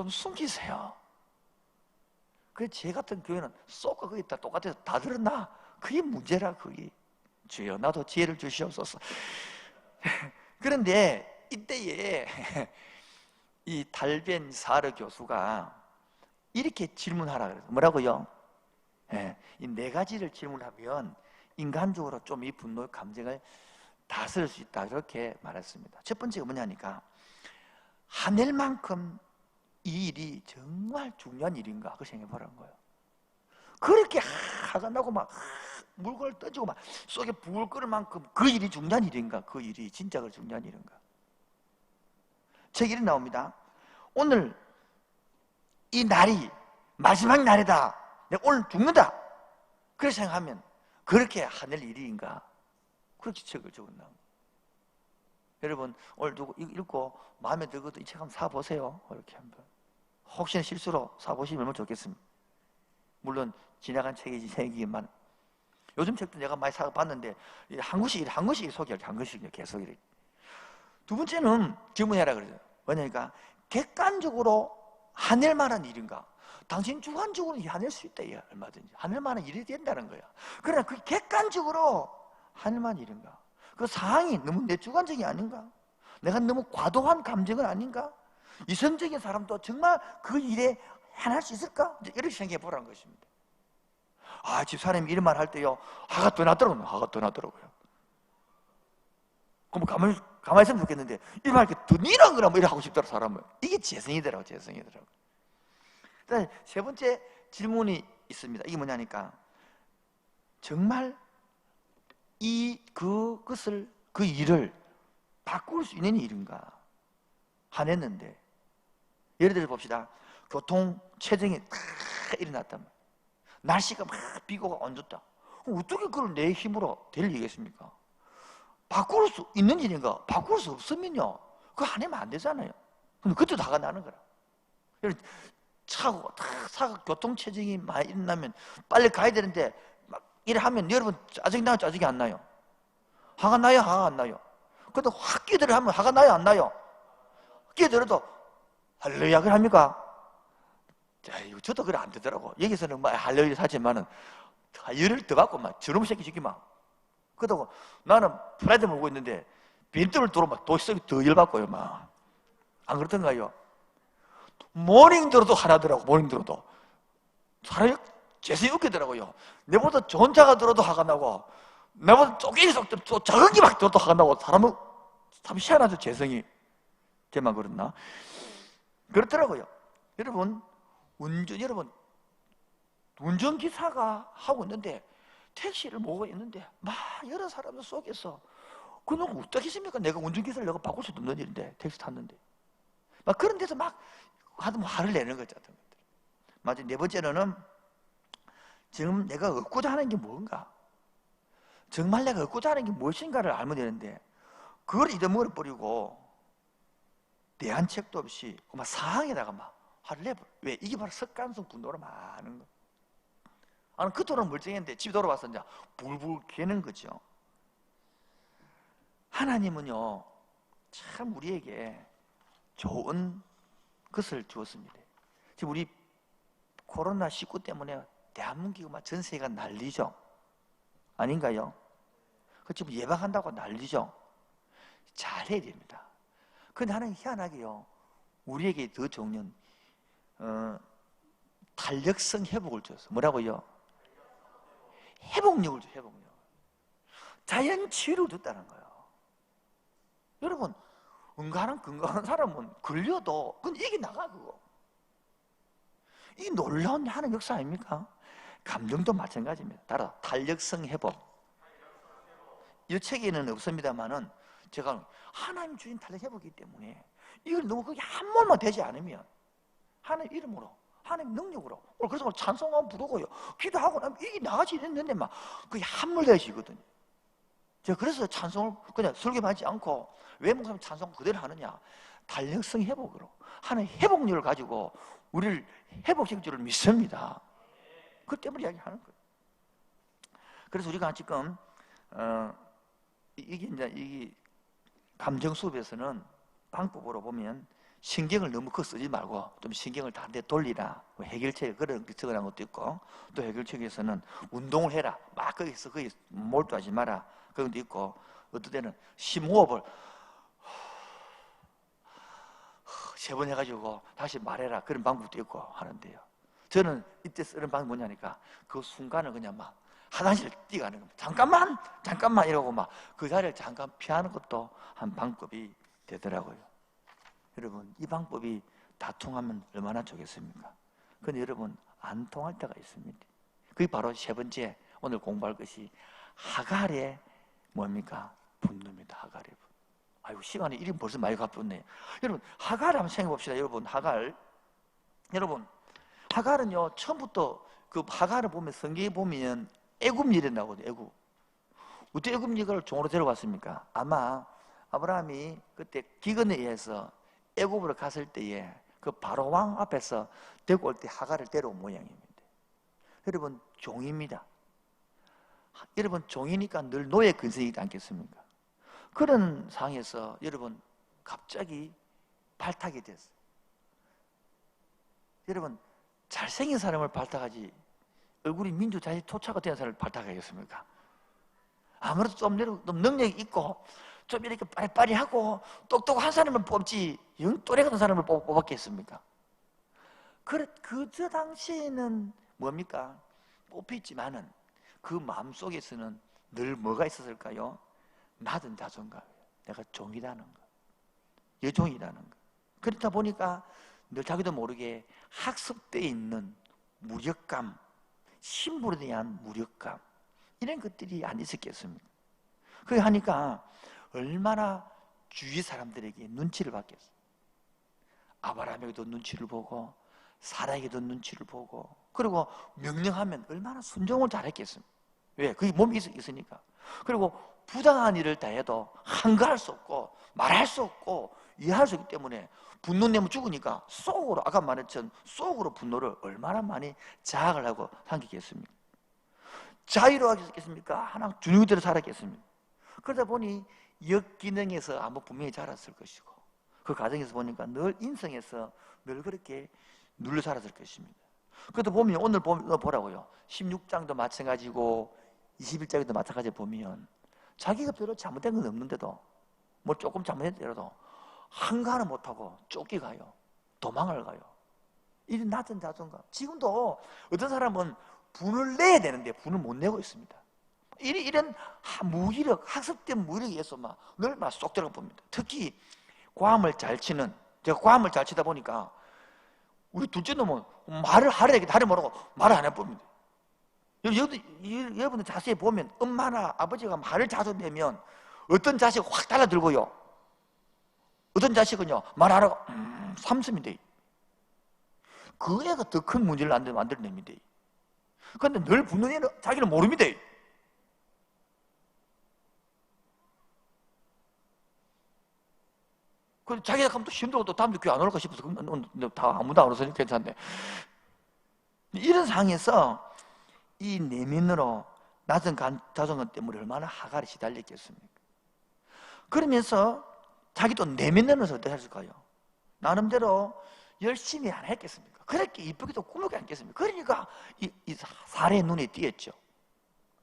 숨기세요. 그래, 제 같은 교회는 쏙 거기 다 똑같아서 다 들었나? 그게 문제라. 그게 주여 나도 지혜를 주시옵소서. 그런데 이때에 이 달벤 사르 교수가 이렇게 질문하라 그래요. 뭐라고요? 이 네 가지를 질문하면 인간적으로 좀 이 분노의 감정을 다스릴 수 있다, 이렇게 말했습니다. 첫 번째가 뭐냐니까, 하늘만큼 이 일이 정말 중요한 일인가, 그걸 생각해 보라는 거예요. 그렇게 화가 나고 막 물건을 던지고 막 속에 불 끓을 만큼 그 일이 중요한 일인가, 그 일이 진짜 그 중요한 일인가. 책 이름 나옵니다. 오늘 이 날이 마지막 날이다, 내가 오늘 죽는다, 그렇게 생각하면 그렇게 하늘 일인가, 그렇게 책을 적었나. 여러분 오늘 누구 읽고 마음에 들거든 이 책 한번 사보세요. 이렇게 한번 혹시나 실수로 사보시면 얼마나 좋겠습니다. 물론 지나간 책이지 책이지만 요즘 책도 내가 많이 사봤는데 한 권씩 소개할게. 한 권씩 계속 이렇게. 두 번째는 질문해라 그러죠. 뭐냐니까 객관적으로 해낼 만한 일인가? 당신 주관적으로 해낼 수 있다. 얼마든지 해낼 만한 일이 된다는 거야. 그러나 그 객관적으로 해낼 만한 일인가? 그 상황이 너무 내 주관적이 아닌가? 내가 너무 과도한 감정은 아닌가? 이성적인 사람도 정말 그 일에 해낼 수 있을까? 이렇게 생각해 보라는 것입니다. 집사람이 이런 말 할 때요, 화가 더 나더라고요. 그럼 가만히 있으면 좋겠는데, 이 말 이렇게 더 니란 거나 뭐 이렇게 하고 싶더라, 사람은. 이게 재성이더라고. 세 번째 질문이 있습니다. 이게 뭐냐니까, 정말 그 일을 바꿀 수 있는 일인가? 해냈는데, 예를 들어 봅시다. 교통 체증이 탁 일어났단 말이에요. 날씨가 막 비가 안 좋다. 그럼 어떻게 그걸 내 힘으로 될 일이겠습니까? 바꿀 수 있는 일인가? 바꿀 수 없으면요, 그거 안 하면 안 되잖아요. 근데 그때도 화가 나는 거라. 사고 교통체증이 많이 일어나면 빨리 가야 되는데 막 이래 하면 여러분 짜증나요, 짜증이 안 나요? 화가 나요, 화가 안 나요? 근데 확 끼들어 하면 화가 나요, 안 나요? 끼들어도 할렐루야 그걸 합니까? 자, 이거 저도 그래 안 되더라고. 여기서는 막 할렐루야 하지만은 열을 더 받고 막 저놈 새끼 새끼 막. 그러다가 나는 프라이드 먹고 있는데 빈틈을 들어 막 도시석이 더 열받고요 막. 안 그렇던가요? 모닝 들어도 하나더라고. 모닝 들어도 사람이 재수이 웃기더라고요. 내보다 좋은 차가 들어도 화가 나고 내보다 쪼개기 속도 또 작은 게 막 들어도 화가 나고 사람은 참 희한하죠. 재성이. 제만 그렇나? 그렇더라고요. 여러분 운전기사가 하고 있는데 택시를 모고 있는데 막 여러 사람들 속에서 그놈 어떻겠습니까? 내가 운전기사를 내가 바꿀 수도 없는 일인데 택시 탔는데 막 그런 데서 막 하도 화를 내는 거죠. 맞아. 네 번째로는 지금 내가 얻고자 하는 게 뭔가, 정말 내가 얻고자 하는 게 무엇인가를 알면 되는데 그걸 잊어버려 버리고 대안책도 없이 막 상황에다가 막 화를 내버려. 왜? 이게 바로 습관성 분노로 많은 거. 나는 그토록 멀쩡했는데 집에 돌아와서 이제 불불 개는 거죠. 하나님은요, 참 우리에게 좋은 것을 주었습니다. 지금 우리 코로나19 때문에 대한민국이 전 세계가 난리죠. 아닌가요? 그 지금 예방한다고 난리죠. 잘해야 됩니다. 그런데 하나님 희한하게요, 우리에게 더 좋은 탄력성 회복을 줬어. 뭐라고요? 회복력을 줘. 회복력. 자연 치유를 줬다는 거예요. 여러분, 건강한 사람은 걸려도 그건 이게 나가. 그거 이게 놀라운 하나님 역사 아닙니까? 감정도 마찬가지입니다. 따라 탄력성 회복. 이 책에는 없습니다만은 제가 하나님 주신 탄력 회복이기 때문에 이걸 너무 그게 함몰만 되지 않으면 하나님 이름으로, 하나님 능력으로, 그래서 찬송하고 부르고요, 기도하고 나면 이게 나아지는데 막 그게 함몰되어지거든요. 제가 그래서 찬송을 그냥 설교하지 않고 왜 목사님 찬송 그대로 하느냐? 탄력성 회복으로, 하나님 회복력을 가지고 우리를 회복시킬 줄을 믿습니다. 그 때문에 이야기하는 거예요. 그래서 우리가 지금 이게 감정 수업에서는 방법으로 보면 신경을 너무 크게 쓰지 말고 좀 신경을 다른 데 돌리라. 해결책에 그런 적어놓은 것도 있고, 또 해결책에서는 운동을 해라. 막 거기서 몰두하지 마라. 그런 것도 있고, 어떤 때는 심호흡을 3번 해가지고 다시 말해라. 그런 방법도 있고 하는데요. 저는 이때 쓰는 방법이 뭐냐니까 그 순간을 그냥 막 화장실 뛰어가는 겁니다. 잠깐만 이러고 막 그 자리를 잠깐 피하는 것도 한 방법이 되더라고요. 여러분, 이 방법이 다 통하면 얼마나 좋겠습니까? 근데 여러분, 안 통할 때가 있습니다. 그게 바로 세 번째 오늘 공부할 것이 하갈의 뭡니까? 분노입니다. 하갈의 분노. 아이고, 시간이 이름 벌써 많이 가쁘네. 여러분, 하갈 한번 생각해 봅시다. 여러분, 하갈은요, 처음부터 그 하갈을 보면 성경에 보면 애굽 일이 나거든요. 애굽. 어떻게 애굽 일을 종으로 데려왔습니까? 아마 아브라함이 그때 기근에 의해서 애굽으로 갔을 때에 그 바로 왕 앞에서 데리고 올 때 하갈을 데려온 모양입니다. 여러분, 종입니다. 여러분, 종이니까 늘 노예 근성이지 않겠습니까? 그런 상황에서 여러분, 갑자기 발탁이 됐어요. 여러분, 잘생긴 사람을 발탁하지 얼굴이 민주자치 토착화 된 사람을 발탁하겠습니까? 아무래도 좀 능력이 있고 좀 이렇게 빠리빠리하고 똑똑한 사람을 뽑지 영 또래 같은 사람을 뽑았겠습니까? 그 당시에는 뭡니까? 뽑혔지만은 그 마음속에서는 늘 뭐가 있었을까요? 낮은 자존감, 내가 종이라는 거, 여종이라는 거. 그렇다 보니까 늘 자기도 모르게 학습되어 있는 무력감, 신분에 대한 무력감, 이런 것들이 안 있었겠습니까? 그렇게 하니까 얼마나 주위 사람들에게 눈치를 받겠어요. 아브라함에게도 눈치를 보고 사라에게도 눈치를 보고, 그리고 명령하면 얼마나 순종을 잘했겠습니까? 왜? 그게 몸에 있으니까. 그리고 부당한 일을 다 해도 한가할 수 없고 말할 수 없고 이해할 수 없기 때문에 분노 내면 죽으니까 속으로, 아까 말했던 속으로 분노를 얼마나 많이 자학을 하고 삼키겠습니까? 자유로워하겠습니까? 하나 주눅대로 살았겠습니까? 그러다 보니 역기능에서 아마 분명히 자랐을 것이고, 그 과정에서 보니까 늘 인성에서 늘 그렇게 눌러 살았을 것입니다. 그래도 보면 오늘 보라고요. 16장도 마찬가지고 21장도 마찬가지 보면 자기가 별로 잘못된 건 없는데도 뭐 조금 잘못했더라도 한가는 못하고 쫓겨가요. 도망을 가요. 이런 낮은 자존감. 지금도 어떤 사람은 분을 내야 되는데 분을 못 내고 있습니다. 이런 무기력, 학습된 무기력에 의해서 늘 쏙 들어가 봅니다. 특히 괌을 잘 치는, 제가 괌을 잘 치다 보니까 우리 둘째 놈은 말을 하려 되겠다 하려 모르고 말을 안 해봅니다. 여러분들 자세히 보면 엄마나 아버지가 말을 자주 내면 어떤 자식은 확 달라들고요, 어떤 자식은요 말 안 하고 삼습니다. 그 애가 더 큰 문제를 만들어냅니다. 그런데 늘 붙는 애는 자기는 모릅니다. 그 자기가 가면 또 힘들고 또 다음 주 교회 안 올까 싶어서 다 아무도 안 오서니 괜찮네. 이런 상황에서 이 내면으로 낮은 자존감 때문에 얼마나 하갈에 시달렸겠습니까? 그러면서 자기도 내면으로서 어떻게 했을까요? 나름대로 열심히 안 했겠습니까? 그렇게 이쁘게도 꾸미게 않겠습니까? 그러니까 이 사례의 눈에 띄었죠.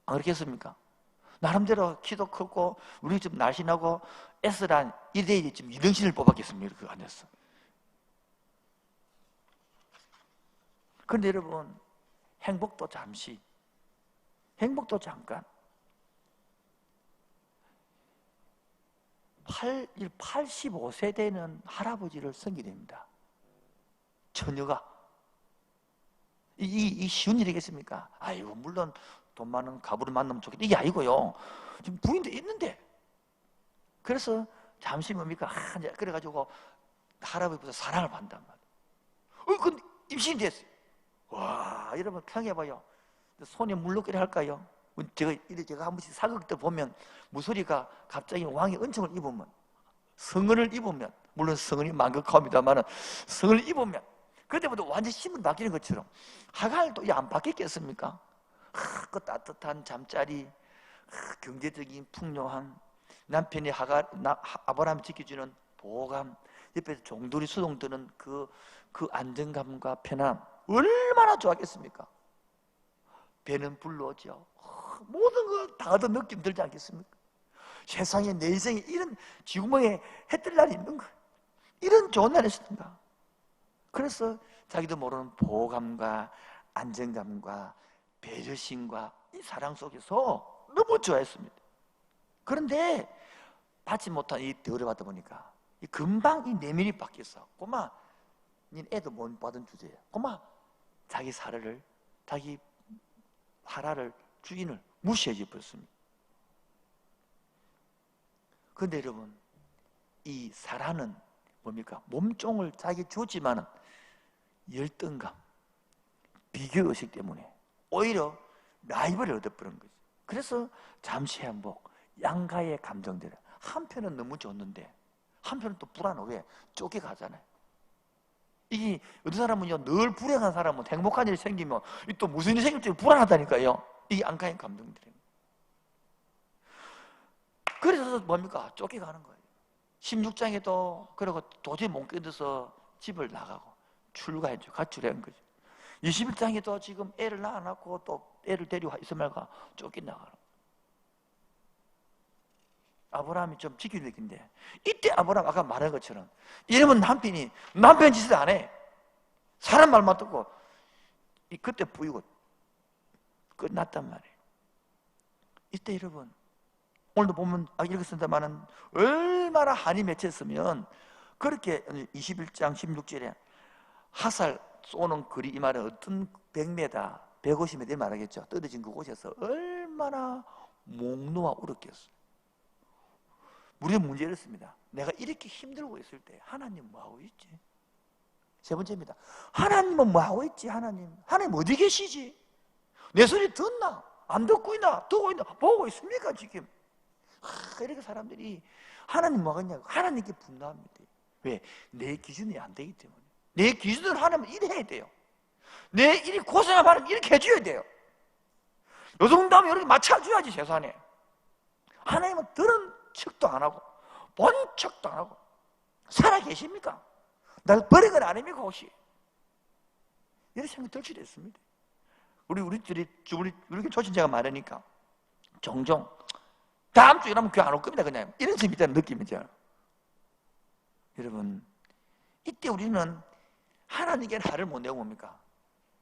안 그렇겠습니까? 나름대로 키도 크고 우리 좀 날씬하고 S란 1대1 지금 이등신을 뽑았겠습니까? 그거 안 했어. 그런데 여러분, 행복도 잠시, 행복도 잠깐. 85세 되는 할아버지를 섬기게 됩니다. 처녀가. 이 쉬운 일이겠습니까? 아이고, 물론 돈 많은 가부를 만나면 좋겠다, 이게 아니고요. 지금 부인도 있는데. 그래서 잠시 뭡니까? 그래가지고 할아버지부터 사랑을 받는단 말이에요. 근데 임신이 됐어요. 와, 여러분 생각해봐요. 손에 물놀이를 할까요? 제가 한 번씩 사극 때 보면 무소리가 갑자기 왕의 은총을 입으면, 성은을 입으면, 물론 성은이 만극합니다만 성을 입으면 그때부터 완전 신분 바뀌는 것처럼 하갈도 안 바뀌겠습니까? 그 따뜻한 잠자리, 경제적인 풍요함, 남편이 아브라함 지켜주는 보호감, 옆에서 종들이 수동 드는 그 안정감과 편함, 얼마나 좋았겠습니까? 배는 불러오죠. 모든 거 다 얻은 느낌 들지 않겠습니까? 세상에 내 인생에 이런 지구멍에 해 뜰 날이 있는 거예요. 이런 좋은 날이 있습니다. 그래서 자기도 모르는 보호감과 안정감과 배려심과 이 사랑 속에서 너무 좋아했습니다. 그런데 받지 못한 이 대우를 받다 보니까 금방 이 내면이 바뀌었어. 꼬마, 닌 애도 못 받은 주제야. 꼬마, 자기 사라를, 자기 하라를, 주인을 무시해 버렸습니다. 그런데 여러분, 이 사라는 뭡니까? 몸종을 자기 주지만은 열등감, 비교의식 때문에 오히려 라이벌을 얻어버린 거죠. 그래서 잠시 행복, 양가의 감정들을 한편은 너무 좋는데 한편은 또 불안해. 왜? 쫓겨가잖아요. 이게 어떤 사람은요, 늘 불행한 사람은 행복한 일이 생기면 또 무슨 일이 생길지 불안하다니까요. 이게 안가의 감정들이에요. 그래서 뭡니까? 쫓겨가는 거예요. 16장에도 그러고 도저히 못 견뎌서 집을 나가고 출가했죠. 가출한 거죠. 21장에도 지금 애를 낳아놨고 또 애를 데리고 이스마엘과 쫓겨나가라. 아브라함이 좀 지키는 얘기인데, 이때 아브라함 아까 말한 것처럼 이러면 남편 짓을 안 해. 사람 말만 듣고 그때 부이고 끝났단 말이에요. 이때 여러분 오늘도 보면 이렇게 쓴다마는 얼마나 한이 맺혔으면 그렇게 21장 16절에 화살 쏘는 거리, 이 말은 어떤 100m, 150m 말하겠죠. 떨어진 그곳에서 얼마나 목 놓아 울었겠어요. 우리의 문제를 했습니다. 내가 이렇게 힘들고 있을 때 하나님 뭐하고 있지? 세 번째입니다. 하나님은 뭐하고 있지? 하나님 어디 계시지? 내 소리 듣나? 안 듣고 있나? 듣고 있나? 보고 있습니까 지금? 이렇게 사람들이 하나님 뭐하고 있냐고 하나님께 분노합니다. 왜? 내 기준이 안 되기 때문에. 내 기준으로 하나님은 일해야 돼요. 내 일이 고생하면 하나님 이렇게 해줘야 돼요. 요 정도면 이렇게 맞춰줘야지 세상에. 하나님은 들은 척도 안 하고 본 척도 안 하고 살아 계십니까? 날 버린 건 아닙니까 혹시? 이런 생각이 들 수도 있습니다. 우리들이 조신자가 많으니까 종종 다음 주에 이러면 교회 안 올 겁니다. 그냥 이런 재밌다는 느낌이죠. 여러분 이때 우리는 하나님께 나를 못 내고 뭡니까?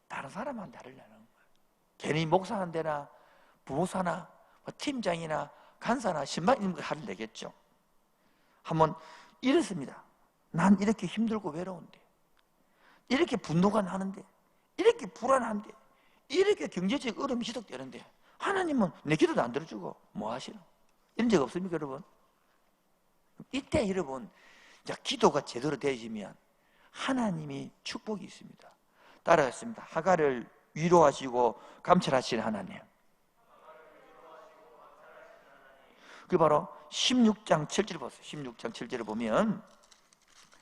다른 사람한테 나를 내는 거예요. 괜히 목사한테나 부목사나 팀장이나 간사나 신방님 화를 내겠죠. 한번 이렇습니다. 난 이렇게 힘들고 외로운데, 이렇게 분노가 나는데, 이렇게 불안한데, 이렇게 경제적 어려움이 지속되는데 하나님은 내 기도도 안 들어주고 뭐 하시노? 이런 적 없습니까 여러분? 이때 여러분 기도가 제대로 되어지면 하나님이 축복이 있습니다. 따라했습니다. 하갈을 위로하시고 감찰하시는 하나님. 그 바로 16장 7절 보세요. 16장 7절을 보면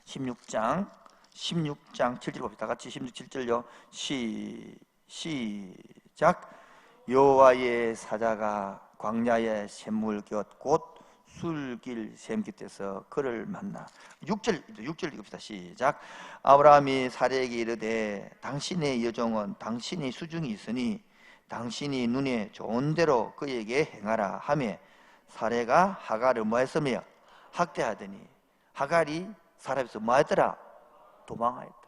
16장 7절 봅시다. 같이 16, 7절요. 시작. 여호와의 사자가 광야의 샘물 곁 곧 술길 샘 곁에서 그를 만나. 6절 읽읍시다. 시작. 아브라함이 사례에게 이르되 당신의 여종은 당신이 수중이 있으니 당신이 눈에 좋은 대로 그에게 행하라 하며 사례가 하갈을 뭐했으며 학대하더니 하갈이 사람에서 뭐했더라? 도망하였더라.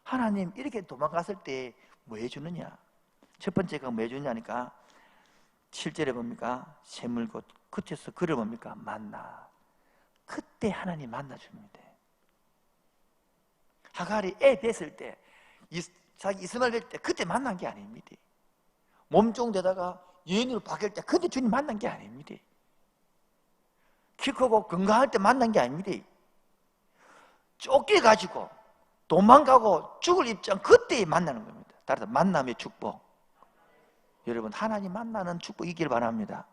하나님 이렇게 도망갔을 때 뭐 해주느냐? 첫 번째가 뭐 해주냐니까 7절에 뭡니까? 샘물 곧 끝에서 그를 뭡니까? 만나. 그때 하나님 만나줍니다. 하갈이 애 뵀을 때 자기 이스마엘 뵐 때 그때 만난 게 아닙니다. 몸종 되다가 여인으로 바뀔 때 그때 주님 만난 게 아닙니다. 키 크고 건강할 때 만난 게 아닙니다. 쫓겨가지고 도망가고 죽을 입장 그때 만나는 겁니다. 따라서 만남의 축복. 여러분 하나님 만나는 축복 있기를 바랍니다.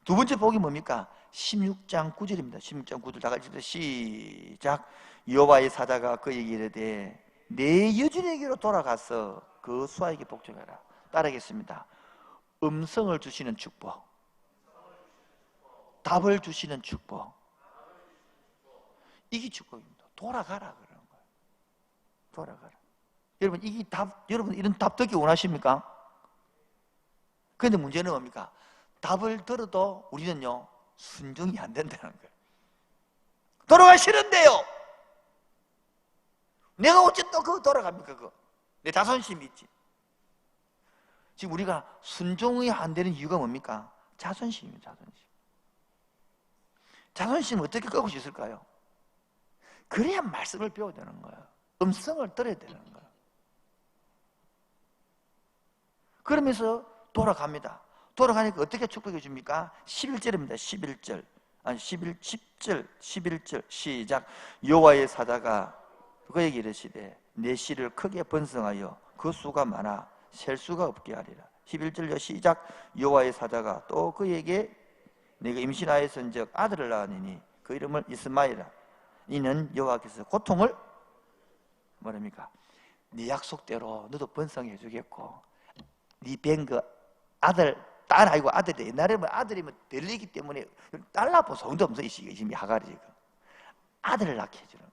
두 번째 복이 뭡니까? 16장 9절입니다. 16장 9절 다 같이 시작. 여호와의 사자가 그에게 이르되 내 여종에게로 돌아가서 그 수아에게 복종하라. 따르겠습니다. 음성을 주시는 축복, 답을 주시는 축복, 이게 축복입니다. 돌아가라 그러는 거예요. 돌아가라. 여러분 이게 답, 여러분 이런 답 듣기 원하십니까? 그런데 문제는 뭡니까? 답을 들어도 우리는요 순종이 안 된다는 거예요. 돌아가기 싫은데요. 내가 어째 또 그거 돌아갑니까? 그거 내 자존심이 있지. 지금 우리가 순종이 안 되는 이유가 뭡니까? 자존심입니다. 자존심. 자존심을 어떻게 꺾을 수 있을까요? 그래야 말씀을 배워야 되는 거예요. 음성을 들어야 되는 거예요. 그러면서 돌아갑니다. 돌아가니까 어떻게 축복해 줍니까? 11절입니다. 11절. 아니 11절 시작. 여호와의 사자가 그에게 이르시되 내 씨를 크게 번성하여 그 수가 많아 셀 수가 없게 하리라. 11절요 시작. 여호와의 사자가 또 그에게 내가 임신하였은즉 아들을 낳으니 그 이름을 이스마엘이라. 이는 여호와께서 고통을 뭐랍니까? 네 약속대로 너도 번성해 주겠고 네 뵌 그 아들 딸 아니고 아들이 옛날에 뭐 아들이면 들리기 때문에 딸 낳고 소용도 없어. 이 지금 하갈이 지금 아들을 낳게 해주는 거예요.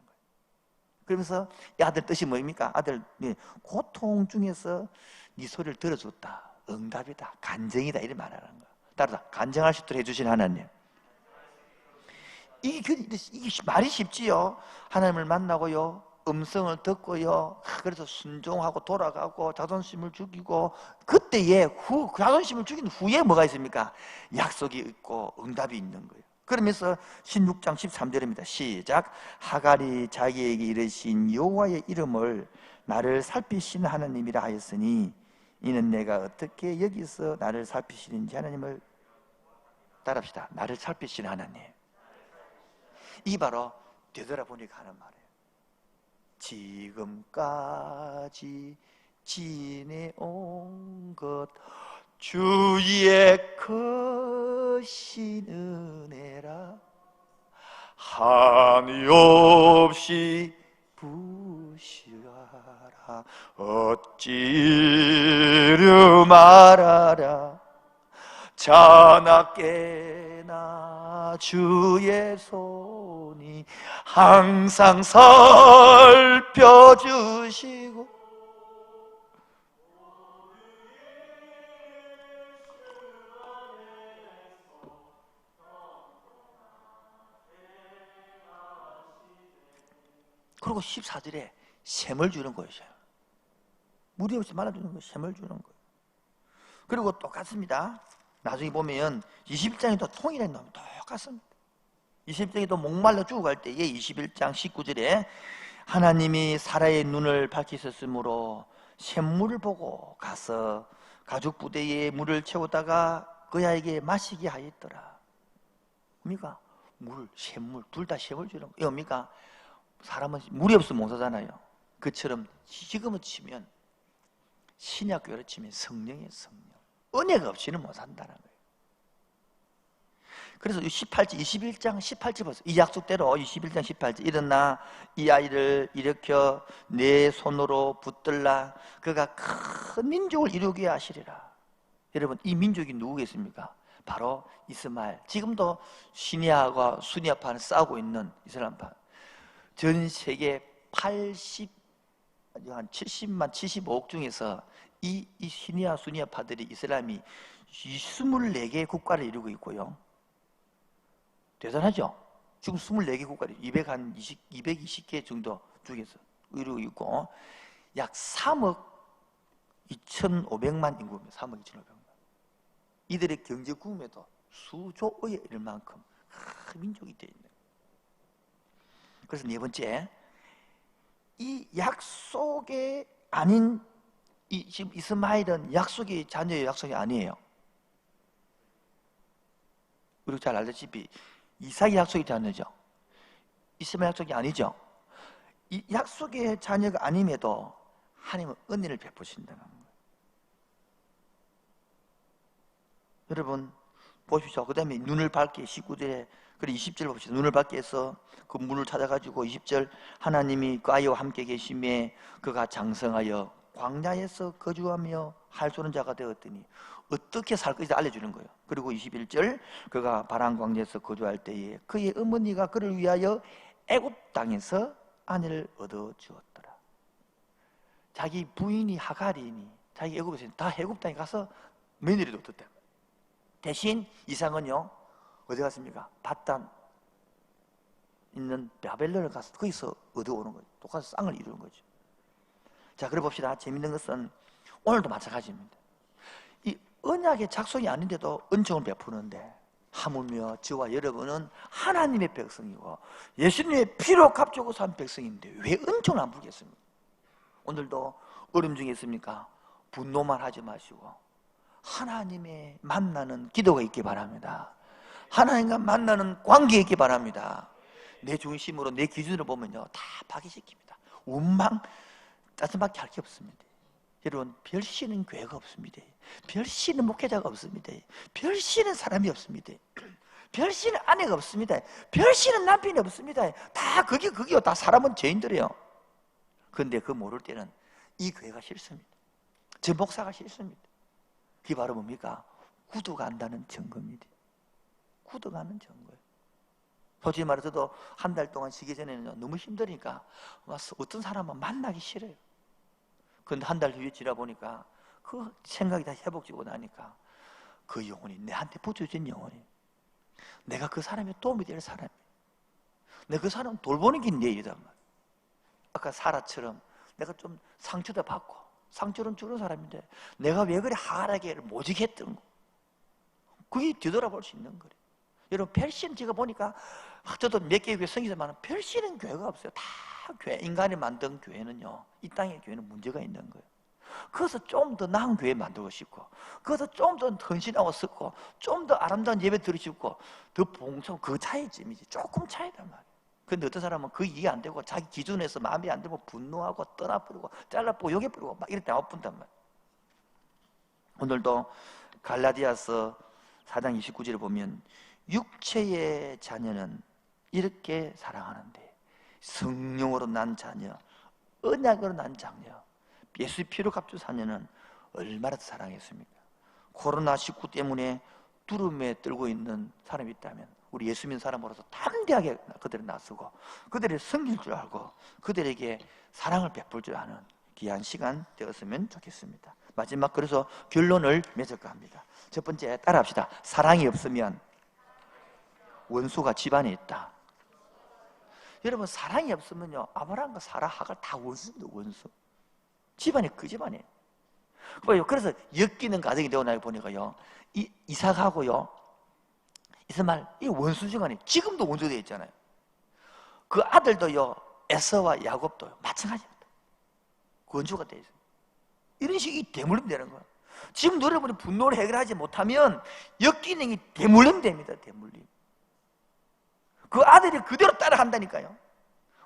그러면서 이 아들 뜻이 뭐입니까? 아들 고통 중에서 네 소리를 들어줬다. 응답이다. 간증이다. 이렇게 말하는 거예요. 따라서 간증할 수 있도록 해주신 하나님. 이게 말이 쉽지요. 하나님을 만나고요, 음성을 듣고요, 그래서 순종하고 돌아가고 자존심을 죽이고, 그때에 자존심을 죽인 후에 뭐가 있습니까? 약속이 있고 응답이 있는 거예요. 그러면서 16장 13절입니다. 시작. 하갈이 자기에게 이르신 여호와의 이름을 나를 살피신 하나님이라 하였으니 이는 내가 어떻게 여기서 나를 살피시는지 하나님을 따라합시다. 나를 살피신 하나님. 이 바로 되돌아보니까 하는 말이에요. 지금까지 지내온 것 주의 크신 은혜라 한이 없이 부시하라 어찌려 말하라 자나깨나 주의 손이 항상 살펴주시고 그리고 14절에 셈을 주는 거예요. 무리 없이 말아주는 거예요. 셈을 주는 거예요. 그리고 똑같습니다. 나중에 보면 21장에도 통일해 놓으면 똑같습니다. 21장에도 목말라 죽어갈 때에 21장 19절에 하나님이 사라의 눈을 밝히셨으므로 샘물을 보고 가서 가죽 부대에 물을 채우다가 그야에게 마시게 하였더라. 뭡니까? 물, 샘물, 둘 다 샘을 주는 거예요. 뭡니까? 사람은 물이 없으면 못 사잖아요. 그처럼 지금은 치면 신약교회로 치면 성령의 성령, 은혜가 없이는 못 산다는 거예요. 그래서 21장 18절 보세요. 이 약속대로 21장 18절 일어나 이 아이를 일으켜 내 손으로 붙들라 그가 큰 민족을 이루게 하시리라. 여러분, 이 민족이 누구겠습니까? 바로 이스마엘. 지금도 시니아와 수니아파는 싸우고 있는 이슬람파. 전 세계 한 70만 75억 중에서 이 시니아 수니아파들이 이슬람이 24개의 국가를 이루고 있고요. 대단하죠? 지금 24개 국가를 220개 정도 중에서 이루고 있고 약 3억 2,500만 인구입니다. 3억 2,500만. 이들의 경제 구매도 수조에 이를 만큼 큰 민족이 되어 있는. 그래서 네 번째, 이 약속이 아닌 지금 이스마엘은 약속의 자녀의 약속이 아니에요. 우리 잘 알다시피 이삭이 약속의 자녀죠. 이스마엘 약속이 아니죠. 이 약속의 자녀가 아님에도 하나님은 은혜를 베푸신다는 거예요. 여러분 보십시오. 그 다음에 눈을 밝게 19절에 그리고 20절 봅시다. 눈을 밝게 해서 그 문을 찾아가지고 20절 하나님이 그 아이와 함께 계심에 그가 장성하여 광야에서 거주하며 할 수 없는 자가 되었더니 어떻게 살 것인지 알려주는 거예요. 그리고 21절 그가 바람 광야에서 거주할 때에 그의 어머니가 그를 위하여 애굽 땅에서 아내를 얻어 주었더라. 자기 부인이 하갈이니 자기 애굽에서 다 애굽 땅에 가서 며느리도 얻었다. 대신 이삭은요 어디 갔습니까? 바단 있는 바벨론을 가서 거기서 얻어오는 거죠. 똑같이 쌍을 이루는 거죠. 자, 그래 봅시다. 재밌는 것은 오늘도 마찬가지입니다. 이 언약의 작성이 아닌데도 은총을 베푸는데 하물며 저와 여러분은 하나님의 백성이고 예수님의 피로 값주고 산 백성인데 왜 은총을 안 부르겠습니까? 오늘도 어려움 중에 있습니까? 분노만 하지 마시고 하나님의 만나는 기도가 있기 바랍니다. 하나님과 만나는 관계 있기 바랍니다. 내 중심으로 내 기준으로 보면요 다 파괴시킵니다. 원망 짜증밖에 할 게 없습니다. 여러분 별씨는 교회가 없습니다. 별씨는 목회자가 없습니다. 별씨는 사람이 없습니다. 별씨는 아내가 없습니다. 별씨는 남편이 없습니다. 다 그게요. 다 사람은 죄인들이에요. 그런데 그 모를 때는 이 교회가 싫습니다. 저 목사가 싫습니다. 그게 바로 뭡니까? 굳어간다는 증거입니다. 굳어가는 증거예요. 솔직히 말해서도 한 달 동안 쉬기 전에는 너무 힘드니까 어떤 사람은 만나기 싫어요. 그런데 한 달 후에 지나 보니까 그 생각이 다 회복되고 나니까 그 영혼이 내한테 붙여진 영혼이, 내가 그 사람의 도움이 될 사람이에요. 내가 그 사람 돌보는 게 내 일이란 말이에요. 아까 사라처럼 내가 좀 상처도 받고 상처는 주는 사람인데 내가 왜 그래 하락을 모직했던 거, 그게 뒤돌아볼 수 있는 거예요. 여러분, 별신 제가 보니까 저도 몇 개의 교회 성기지만 별신은 교회가 없어요. 다 교회, 인간이 만든 교회는요, 이 땅의 교회는 문제가 있는 거예요. 그래서 좀 더 나은 교회 만들고 싶고, 그래서 좀 더 헌신하고 싶고, 좀 더 아름다운 예배 드리고 싶고, 더 봉사, 그 차이점이지. 조금 차이란 말이에요. 근데 어떤 사람은 그 이해 안 되고 자기 기준에서 마음에 안 들고 분노하고 떠나버리고 잘라버리고 욕해버리고 막 이럴 때 아픈단 말이에요. 오늘도 갈라디아서 4장 29절에 보면 육체의 자녀는 이렇게 사랑하는데 성령으로 난 자녀, 언약으로 난 자녀, 예수의 피로 값준 자녀는 얼마나 더 사랑했습니까? 코로나19 때문에 두려움에 떨고 있는 사람이 있다면 우리 예수 믿는 사람으로서 담대하게 그들을 나서고 그들을 섬길 줄 알고 그들에게 사랑을 베풀 줄 아는 귀한 시간 되었으면 좋겠습니다. 마지막, 그래서 결론을 맺을까 합니다. 첫 번째, 따라합시다. 사랑이 없으면 원수가 집안에 있다. 여러분, 사랑이 없으면요, 아브라함과 사라, 하갈 다 원수입니다. 원수. 집안이 그 집안이에요. 그래서 엮이는 가정이 되고 나서 보니까요, 이삭하고요 이스마엘, 이 원수지간에 지금도 원수되어 있잖아요. 그 아들도요, 에서와 야곱도요, 마찬가지입니다. 원수가 되어 있어요. 이런 식이 대물림 되는 거예요. 지금 여러분이 분노를 해결하지 못하면 엮이는 게 대물림 됩니다. 대물림. 그 아들이 그대로 따라간다니까요.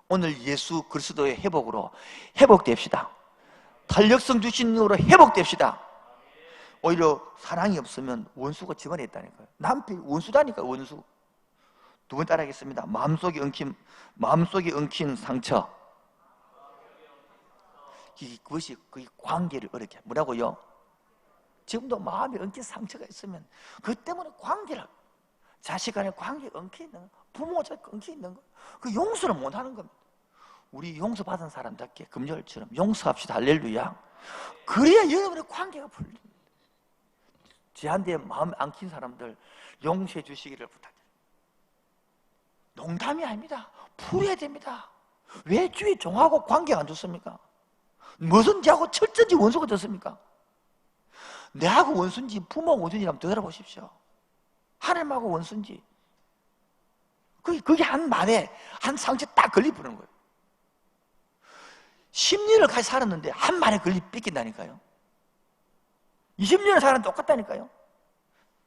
오늘 예수 그리스도의 회복으로 회복됩시다. 탄력성 주신 으로 회복됩시다. 오히려 사랑이 없으면 원수가 집안에 있다니까요. 남편이 원수다니까, 원수. 두 번 따라하겠습니다. 마음속에 엉킨 상처, 그것이 그 관계를 어렵게. 뭐라고요? 지금도 마음에 엉킨 상처가 있으면 그 때문에 관계를, 자식 간의 관계에 엉켜 있는 거, 부모자 엉켜 있는 거, 그 용서를 못 하는 겁니다. 우리 용서받은 사람답게 금요일처럼 용서합시다. 할렐루야. 그래야 여러분의 관계가 풀립니다. 제한테 마음 엉킨 사람들 용서해 주시기를 부탁드립니다. 농담이 아닙니다. 풀어야 됩니다. 왜 주위 종하고 관계가 안 좋습니까? 무슨 자하고 철저히 원수가 됐습니까? 내하고 원수인지 부모하고 원수인지 한번 되돌아보십시오. 하나님하고 원수인지. 그게 한 말에 한 상처 딱 걸리버리는 거예요. 10년을 같이 살았는데 한 말에 뺏긴다니까요. 20년을 살았는데 똑같다니까요.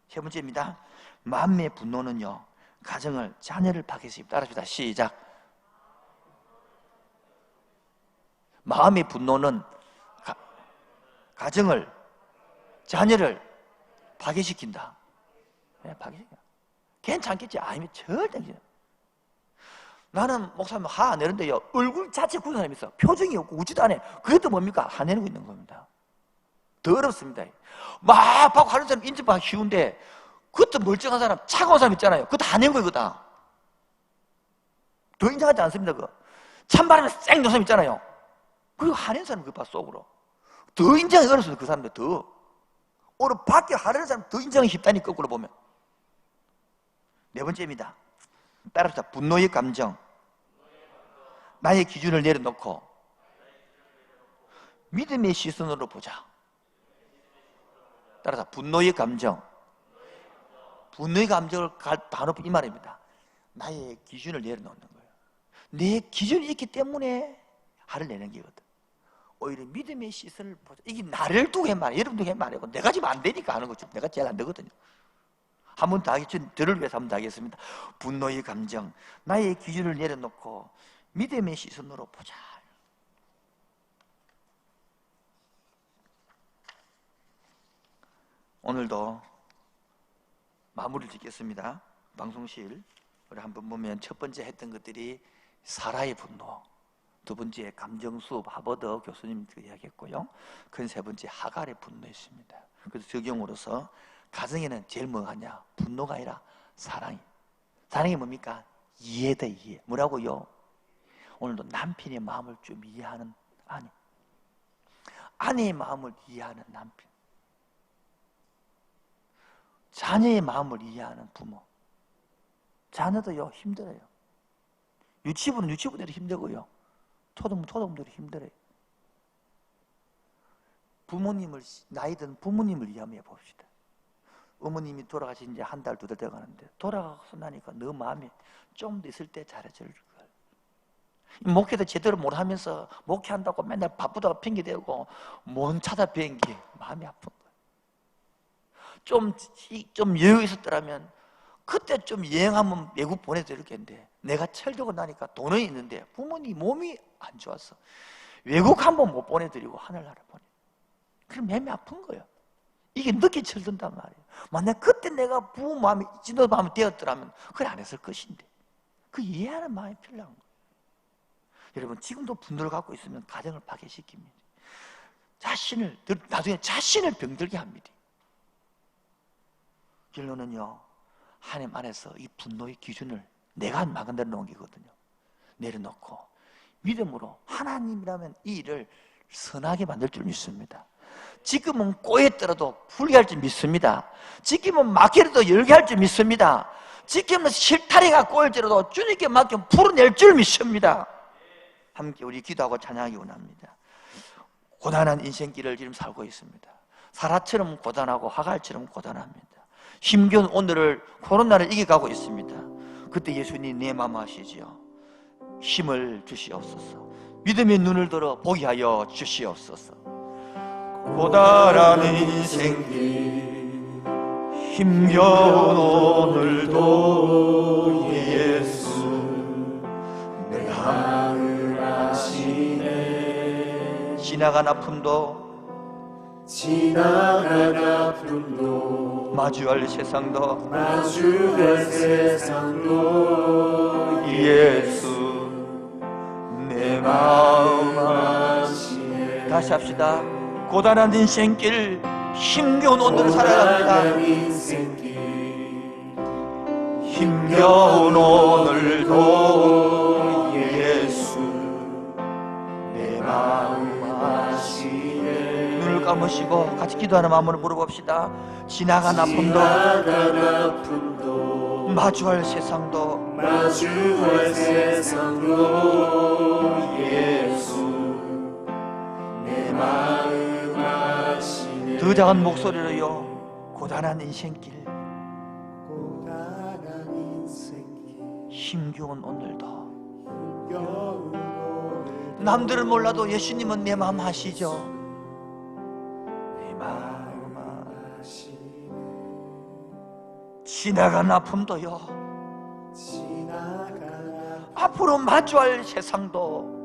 세 번째입니다. 마음의 분노는요, 가정을, 자녀를 파괴시킵니다. 따라합시다. 시작. 마음의 분노는 가정을, 자녀를 파괴시킨다. 네, 파괴시킨다. 괜찮겠지? 아니면 절대 괜찮아. 나는 목사님 화내는데요, 얼굴 자체 굳은 사람이 있어. 표정이 없고 웃지도 않아요. 그것도 뭡니까? 화내고 있는 겁니다. 더럽습니다. 막 받고 하는 사람 인정받기 쉬운데, 그것도 멀쩡한 사람, 차가운 사람 있잖아요. 그것도 화낸 거예요, 그거 더 인정하지 않습니다, 그거. 찬바람에 쌩 놓은 사람 있잖아요. 그리고 화낸 사람 그거 봐, 속으로. 더 인정하기 어렵습니다, 그 사람들 더. 오늘 밖에 화내는 사람 더 인정하기 쉽다니, 거꾸로 보면. 네 번째입니다. 따라합시다. 분노의 감정. 나의 기준을 내려놓고 믿음의 시선으로 보자. 따라서 분노의 감정. 분노의 감정을 바로 이 말입니다. 나의 기준을 내려놓는 거예요. 내 기준이 있기 때문에 화를 내는 게거든. 오히려 믿음의 시선을 보자. 이게 나를 두고 한 말이에요. 여러분 두고 한 말이고, 내가 지금 안 되니까 하는 거죠. 내가 제일 안 되거든요. 한 번 더 하겠죠. 저를 위해서 한 번 더 하겠습니다. 분노의 감정. 나의 기준을 내려놓고 믿음의 시선으로 보자. 오늘도 마무리를 짓겠습니다. 방송실 우리 한번 보면 첫 번째 했던 것들이 사라의 분노, 두 번째 감정수업 하버드 교수님들이 이야기했고요. 그 세 번째 하갈의 분노였습니다. 그래서 적용으로서 가정에는 제일 뭐가 하냐? 분노가 아니라 사랑이. 사랑이 뭡니까? 이해다, 이해. 뭐라고요? 오늘도 남편의 마음을 좀 이해하는 아내, 아내의 마음을 이해하는 남편, 자녀의 마음을 이해하는 부모. 자녀도요 힘들어요. 유치부는 유치부대로 힘들고요, 초등부대로 힘들어요. 부모님을, 나이 든 부모님을 이해해 봅시다. 어머님이 돌아가신 지 한 달, 두 달 돼가는데 돌아가서 나니까 너 마음이 좀 더 있을 때 잘해줄 걸. 목회도 제대로 못하면서 목회한다고 맨날 바쁘다고 핑계대고 못 찾아뵌 게 마음이 아픈 거예요. 좀 여유 있었더라면 그때 좀 여행 한번 외국 보내드릴 텐데, 내가 철들고 나니까 돈은 있는데 부모님 몸이 안 좋아서 외국 한번 못 보내드리고 하늘나라 보내. 그럼 마음이 아픈 거예요. 이게 늦게 철든단 말이에요. 만약 그때 내가 부모 마음이, 지도 마음이 되었더라면 그걸 안 했을 것인데, 그 이해하는 마음이 필요한 거예요. 여러분, 지금도 분노를 갖고 있으면 가정을 파괴시킵니다. 나중에 자신을 병들게 합니다. 결론은요, 하나님 안에서 이 분노의 기준을 내가 막은 대로 놓은 거거든요. 내려놓고 믿음으로 하나님이라면 이 일을 선하게 만들 줄 믿습니다. 지금은 꼬였더라도 풀게 할 줄 믿습니다. 지금은 막혀도 열게 할 줄 믿습니다. 지금은 실타래가 꼬일지라도 주님께 맡겨 풀어낼 줄 믿습니다. 함께 우리 기도하고 찬양하기 원합니다. 고단한 인생길을 지금 살고 있습니다. 사라처럼 고단하고 하갈처럼 고단합니다. 힘겨운 오늘을, 코로나를 이겨가고 있습니다. 그때 예수님 내 마음 하시지요. 힘을 주시옵소서. 믿음의 눈을 들어 보게 하여 주시옵소서. 고단한 인생길, 힘겨운 오늘도 예수 내 마음을 아시네. 지나간 아픔도 마주할 세상도 예수 내 마음 아시네. 다시 합시다. 고단한 인생길, 힘겨운 오늘을 살아갑니다. 힘겨운 오늘도 예수 내 마음 아시네. 눈을 감으시고 같이 기도하는 마음으로 물어봅시다. 지나간 아픔도 마주할 세상도 예수 내 마음 아시네. 더 작은 목소리로요. 고단한 인생길, 힘겨운 오늘도. 남들은 몰라도 예수님은 내 마음 아시죠? 내 마음 아시네. 지나간 아픔도요, 앞으로 마주할 세상도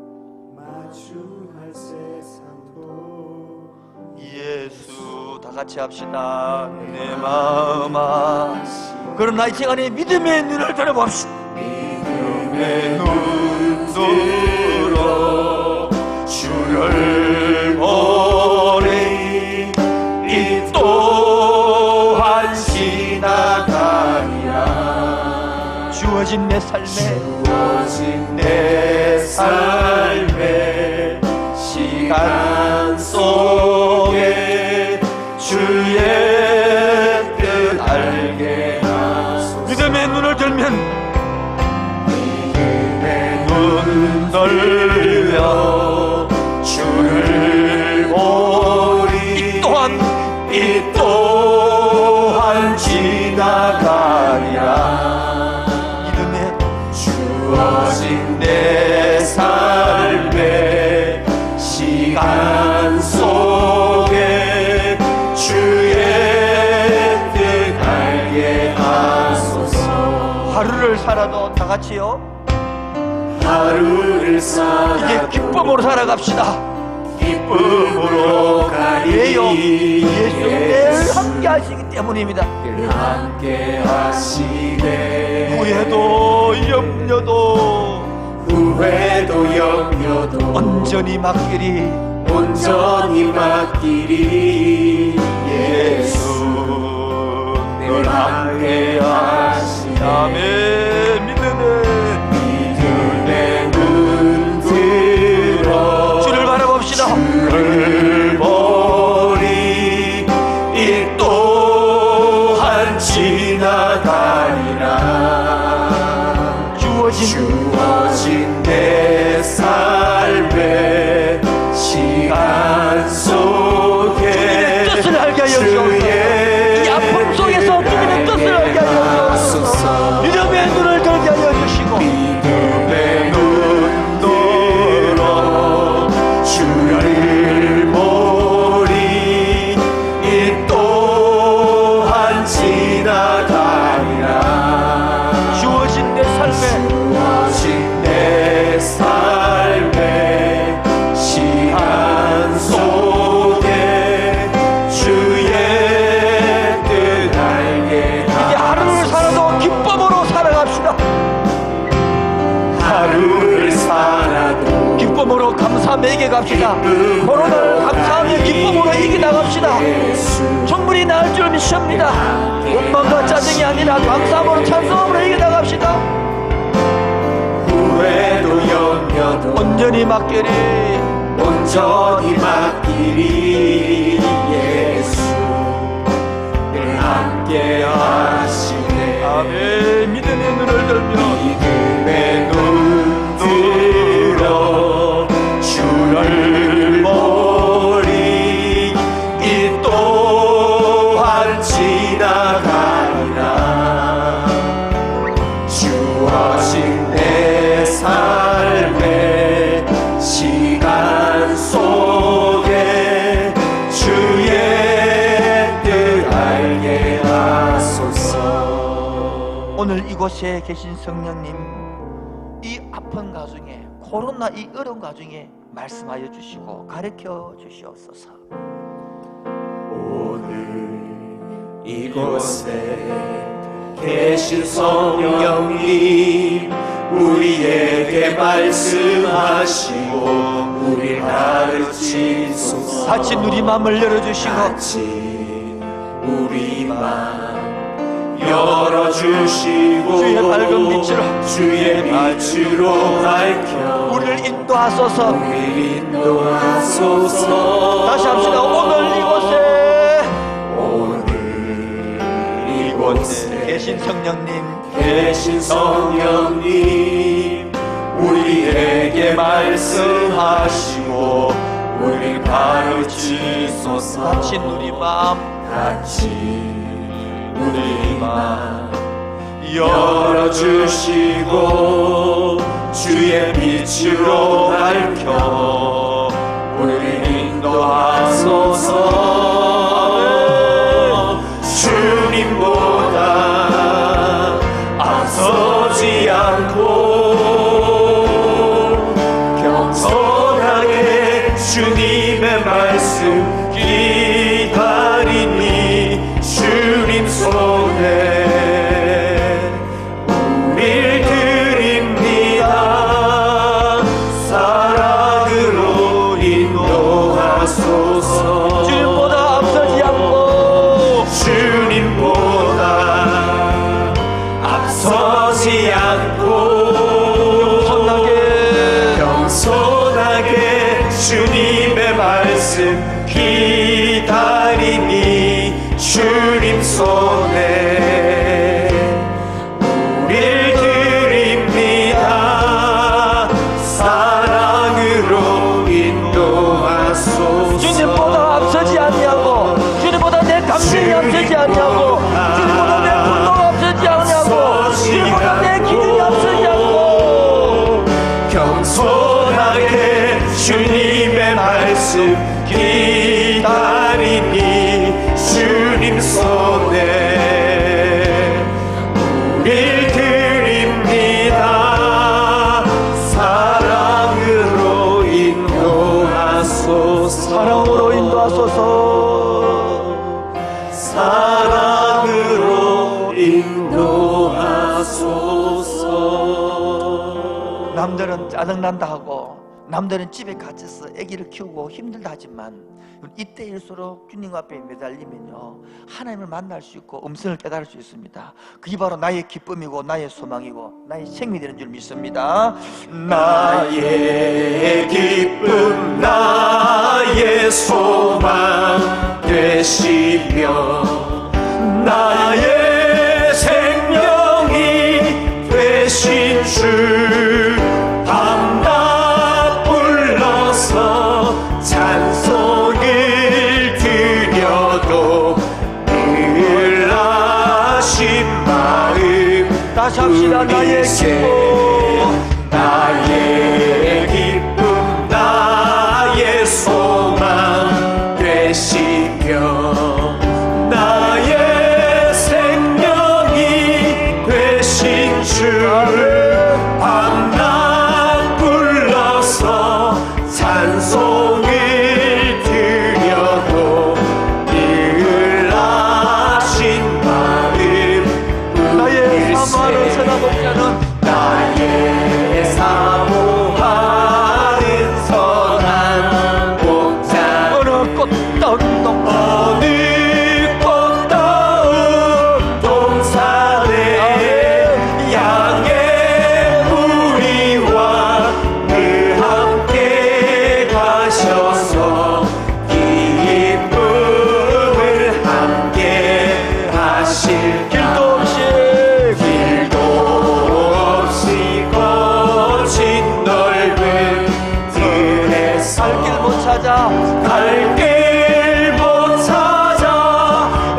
예수. 다 같이 합시다. 내 마음 아시네. 그러나 이 시간에 믿음의 눈을 들어봅시다. 믿음의 눈 들어 주를 보리. 이 또한 지나가리라. 주어진 내 삶의 시간 속에 주의 뜻 알게 하소서. 믿음의 눈을 들면, 믿음의 눈 들려 주를 보리. 이 또한 지나가리라. 믿음의 주어진 내 삶의 시간 속에 주의 뜻 알게 하소서. 하루를 살아도 다 같이요. 하루를 살아도 이제 기쁨으로 살아갑시다. 기쁨으로 가리니 예수 늘 함께 하시기 때문입니다. 늘 함께 하시네. 후회도 염려도 온전히 맡기리 예수. 알게 하시네. 아멘. 믿음의 눈 들어 주를 바라봅시다. 주를 보리 이 또한 지나가리라. 주어진 내 삶의 시간 속에 뜻을 알게 하여 주옵소서. 이 아픔 속에서 주님의 뜻을 알게 하여 주옵소서. 믿음의 눈을 들게 하여 주시고 믿음의 눈 들어 주를 보리 이 또한 지나가리라. 주어진 내 삶의 시간 속에 주의 뜻 알게 이제 하루를 살아도 기쁨으로 살아갑시다. 하루를 살아도 기쁨으로 감사 매겨갑시다. 코로나를 감사하며 기쁨으로 이겨나갑시다. 충분히 나을 줄 믿습니다. 원망과 짜증이 아니라 감사함으로 찬송함으로 이겨나갑시다. 후회도 염려도 온전히 맡기리 예수 늘 함께 하시네. 아멘. 믿음의 눈을 들며 믿음의 눈 들어 주를 보리 이 또한 지나가리라. 주어진 내 삶의 시간 속에 주의 뜻 알게 하소서. 오늘 이곳에 계신 성령님, 이 아픈 가중에, 코로나 이 어려운 가중에 말씀하여 주시고 가르쳐 주시옵소서. 오늘 이곳에 계신 성령님, 우리에게 말씀하시고 우리 가르치소서. 같이 누리 마음을 열어주시고 같이 우리 마음 열어주시고 주의 밝은 빛으로 주의 빛으로 밝혀 우리를 인도하소서. 우리를 인도하소서. 다시 합시다. 오늘 이곳에 계신 성령님, 우리에게 말씀하시고 우리 가르치소서. 같이 누리 마음 우리 마음 열어주시고 주의 빛으로 밝혀 우리를 인도하소서. 주님보다 앞서지 않고 겸손하게 주님의 말씀 기다리니 주님 손에 우릴 드립니다. 사랑으로 인도하소서. 주님보다 앞서지 않고 겸손하게 주님의 말씀 기다리니 주님 손에 우릴 드립니다. 사랑으로 인도하소서. 주님보다 앞서지 아니하고 주님보다 내 감정이 앞서지 아니하고 주님보다 내 분노가 앞서지 아니하고 주님보다 내 기능이 앞서지 않고 겸손하게 주님의 말씀 기다리니 주님 손에 우릴 드립니다. 사랑으로 인도하소서. 사랑으로 인도하소서. 사랑으로 인도하소서. 남들은 짜증난다 하고 남들은 집에 갇혀서 아기를 키우고 힘들다 하지만 이때일수록 주님 앞에 매달리면요 하나님을 만날 수 있고 음성을 깨달을 수 있습니다. 그게 바로 나의 기쁨이고 나의 소망이고 나의 생명이 되는 줄 믿습니다. 나의 기쁨 나의 소망 되시며 나의 생명이 되신 주 밤낮 불러서 찬송을 드려도 늘 아신 마음 다시 합시다. 나의 기쁨 나의 기쁨 나의 소망 되시며 나의 생명이 되신 주 밤낮 불러서 찬송을 드려도 늘 아신 마음 나의 사모하는 선한 목자는 나의 사모하는 선한 목자 어느 꽃다운 동 어느 꽃다운 동산에 양의 무리와 늘 함께 가셔서 기쁨을 함께 하실 길도 없이 길도 없이 거친 넓은 들에서 갈 길 못 찾아 갈 길 못 찾아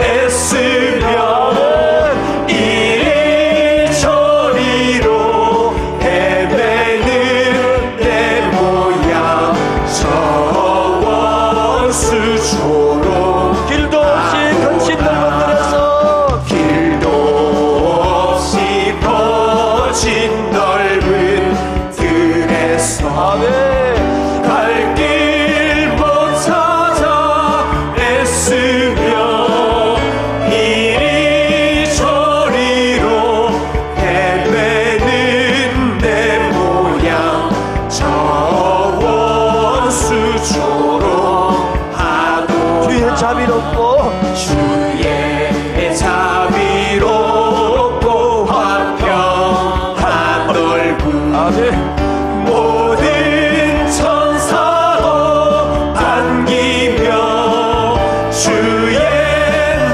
애쓰며 이리저리로 헤매는 내 모양 저 원수초로 길도 없이 거친 넓은 들에서 길도 없이 거친 넓은 들에서 아멘. 갈 길 못 찾아 애쓰며 이리저리로 헤매는 내 모양 저 원수초로 하도 주의 자비롭고 주의 자비롭고 화평한 넓은 아멘. 모든 천사도 반기며 주의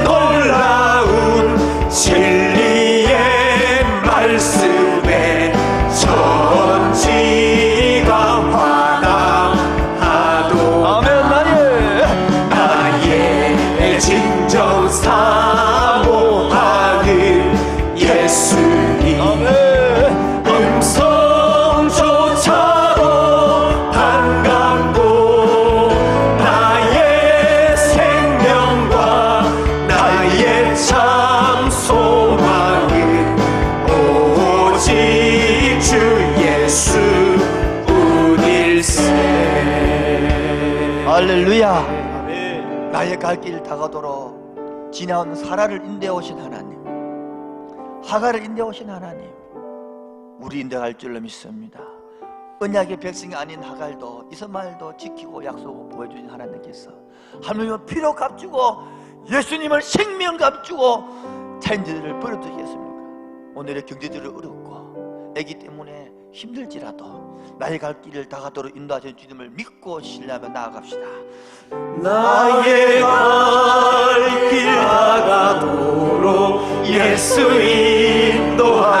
놀라운 진리의 말씀에 천지가 환함하도 아멘. 나의 진정 사모하는 예수님 아멘. 음성조차도 반갑고 나의 생명과 나의 참 소망은 오직 주 예수 뿐일세. 할렐루야. 나의 갈 길 다가도록 지나온 사라를 인도해 오신 하나님, 하가를 인도해 오신 하나님, 우리 인도할 줄로 믿습니다. 언약의 백성이 아닌 하갈도 이스마엘도 지키고 약속을 보여주신 하나님께서 하나님은 피로 값주고 예수님을 생명 값주고 자연들을 버려두시겠습니까? 오늘의 경제들이 어렵고 애기 때문에 힘들지라도 나의 갈 길을 다가도록 인도하신 주님을 믿고 신뢰하며 나아갑시다. 나의 갈 길 다가도록 예수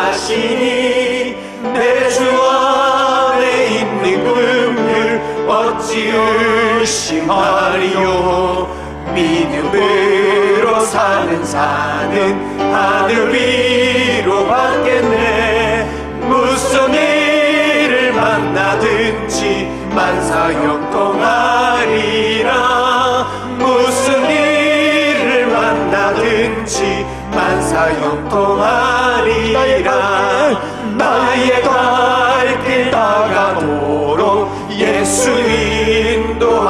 인도하시니 내 주 안에 있는 긍휼 어찌 의심하리요. 믿음으로 사는 자는 하늘 위로 받겠네. 무슨 일을 만나든지 만사형통하리라. 무슨 일을 만나든지 만사형통하리라. 나의 갈 길 다가도록 예수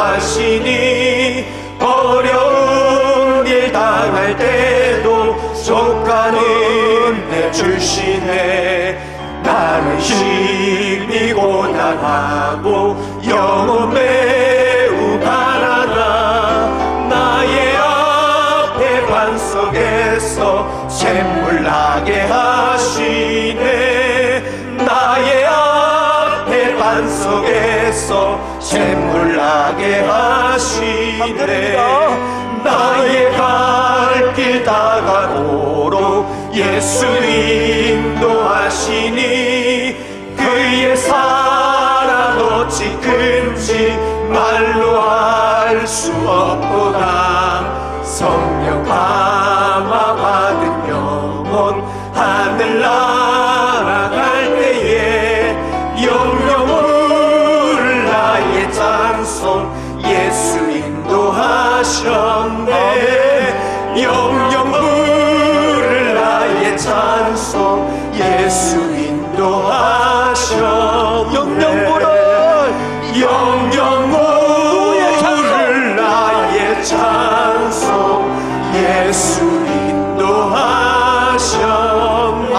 인도하시니 어려운 일 당할 때도 족가는 내 주시네. 나는 힘이 고단하고 영혼 매우 가난하 나의 앞에 반석에서 샘물 나게 하시네 나의 앞에 반석에서 샘물 나게 하시네 나의 갈 길 다가오로 예수 인도하시니 그의 사랑 어찌 큰지 말로 할 수 없도다 성령 감화 받은 영혼 하늘 날아갈 때에 영영 울 나의 찬송 예수 인도하셨네 영영 울 나의 찬송 예수 인도하셨네 영영 울 나의 찬송 예수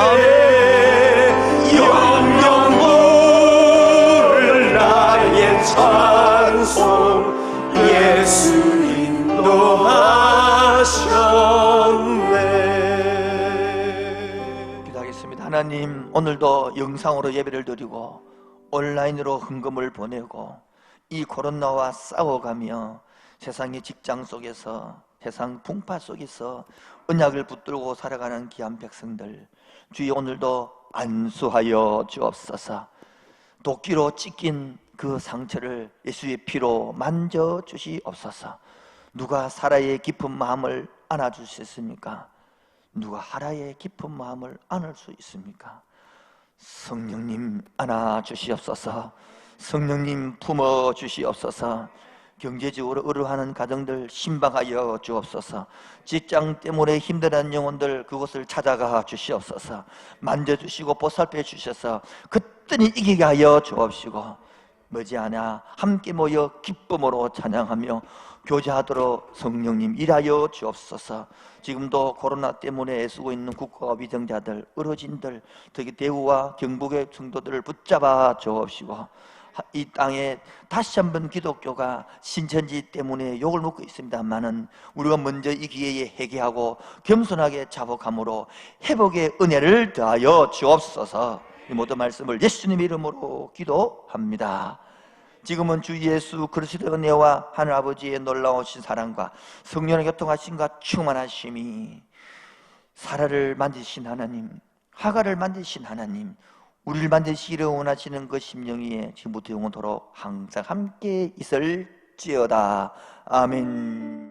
인도하셨네 영영 울 나의 찬송 예수 인도하셨네. 기도하겠습니다. 하나님, 오늘도 영상으로 예배를 드리고 온라인으로 헌금을 보내고 이 코로나와 싸워가며 세상의 직장 속에서 세상 풍파 속에서 언약을 붙들고 살아가는 귀한 백성들, 주여 오늘도 안수하여 주옵소서. 도끼로 찢긴 그 상처를 예수의 피로 만져 주시옵소서. 누가 사라의 깊은 마음을 안아줄 수 있습니까? 누가 하라의 깊은 마음을 안을 수 있습니까? 성령님 안아 주시옵소서. 성령님 품어 주시옵소서. 경제적으로 어려워하는 가정들 신방하여 주옵소서. 직장 때문에 힘들어하는 영혼들 그곳을 찾아가 주시옵소서. 만져주시고 보살펴 주셔서 그때니 이기게 하여 주옵시고 머지않아 함께 모여 기쁨으로 찬양하며 교제하도록 성령님 일하여 주옵소서. 지금도 코로나 때문에 애쓰고 있는 국가와 위정자들, 의료진들, 특히 대구와 경북의 성도들을 붙잡아 주옵시고 이 땅에 다시 한번 기독교가 신천지 때문에 욕을 먹고 있습니다만은 우리가 먼저 이 기회에 회개하고 겸손하게 자복함으로 회복의 은혜를 더하여 주옵소서. 이 모든 말씀을 예수님의 이름으로 기도합니다. 지금은 주 예수 그리스도의 은혜와 하늘 아버지의 놀라우신 사랑과 성령의 교통하심과 충만하심이 사라를 만드신 하나님, 하가를 만드신 하나님, 우리를 만드시기를 원하시는 그 심령이 지금부터 영원토록 항상 함께 있을지어다. 아멘.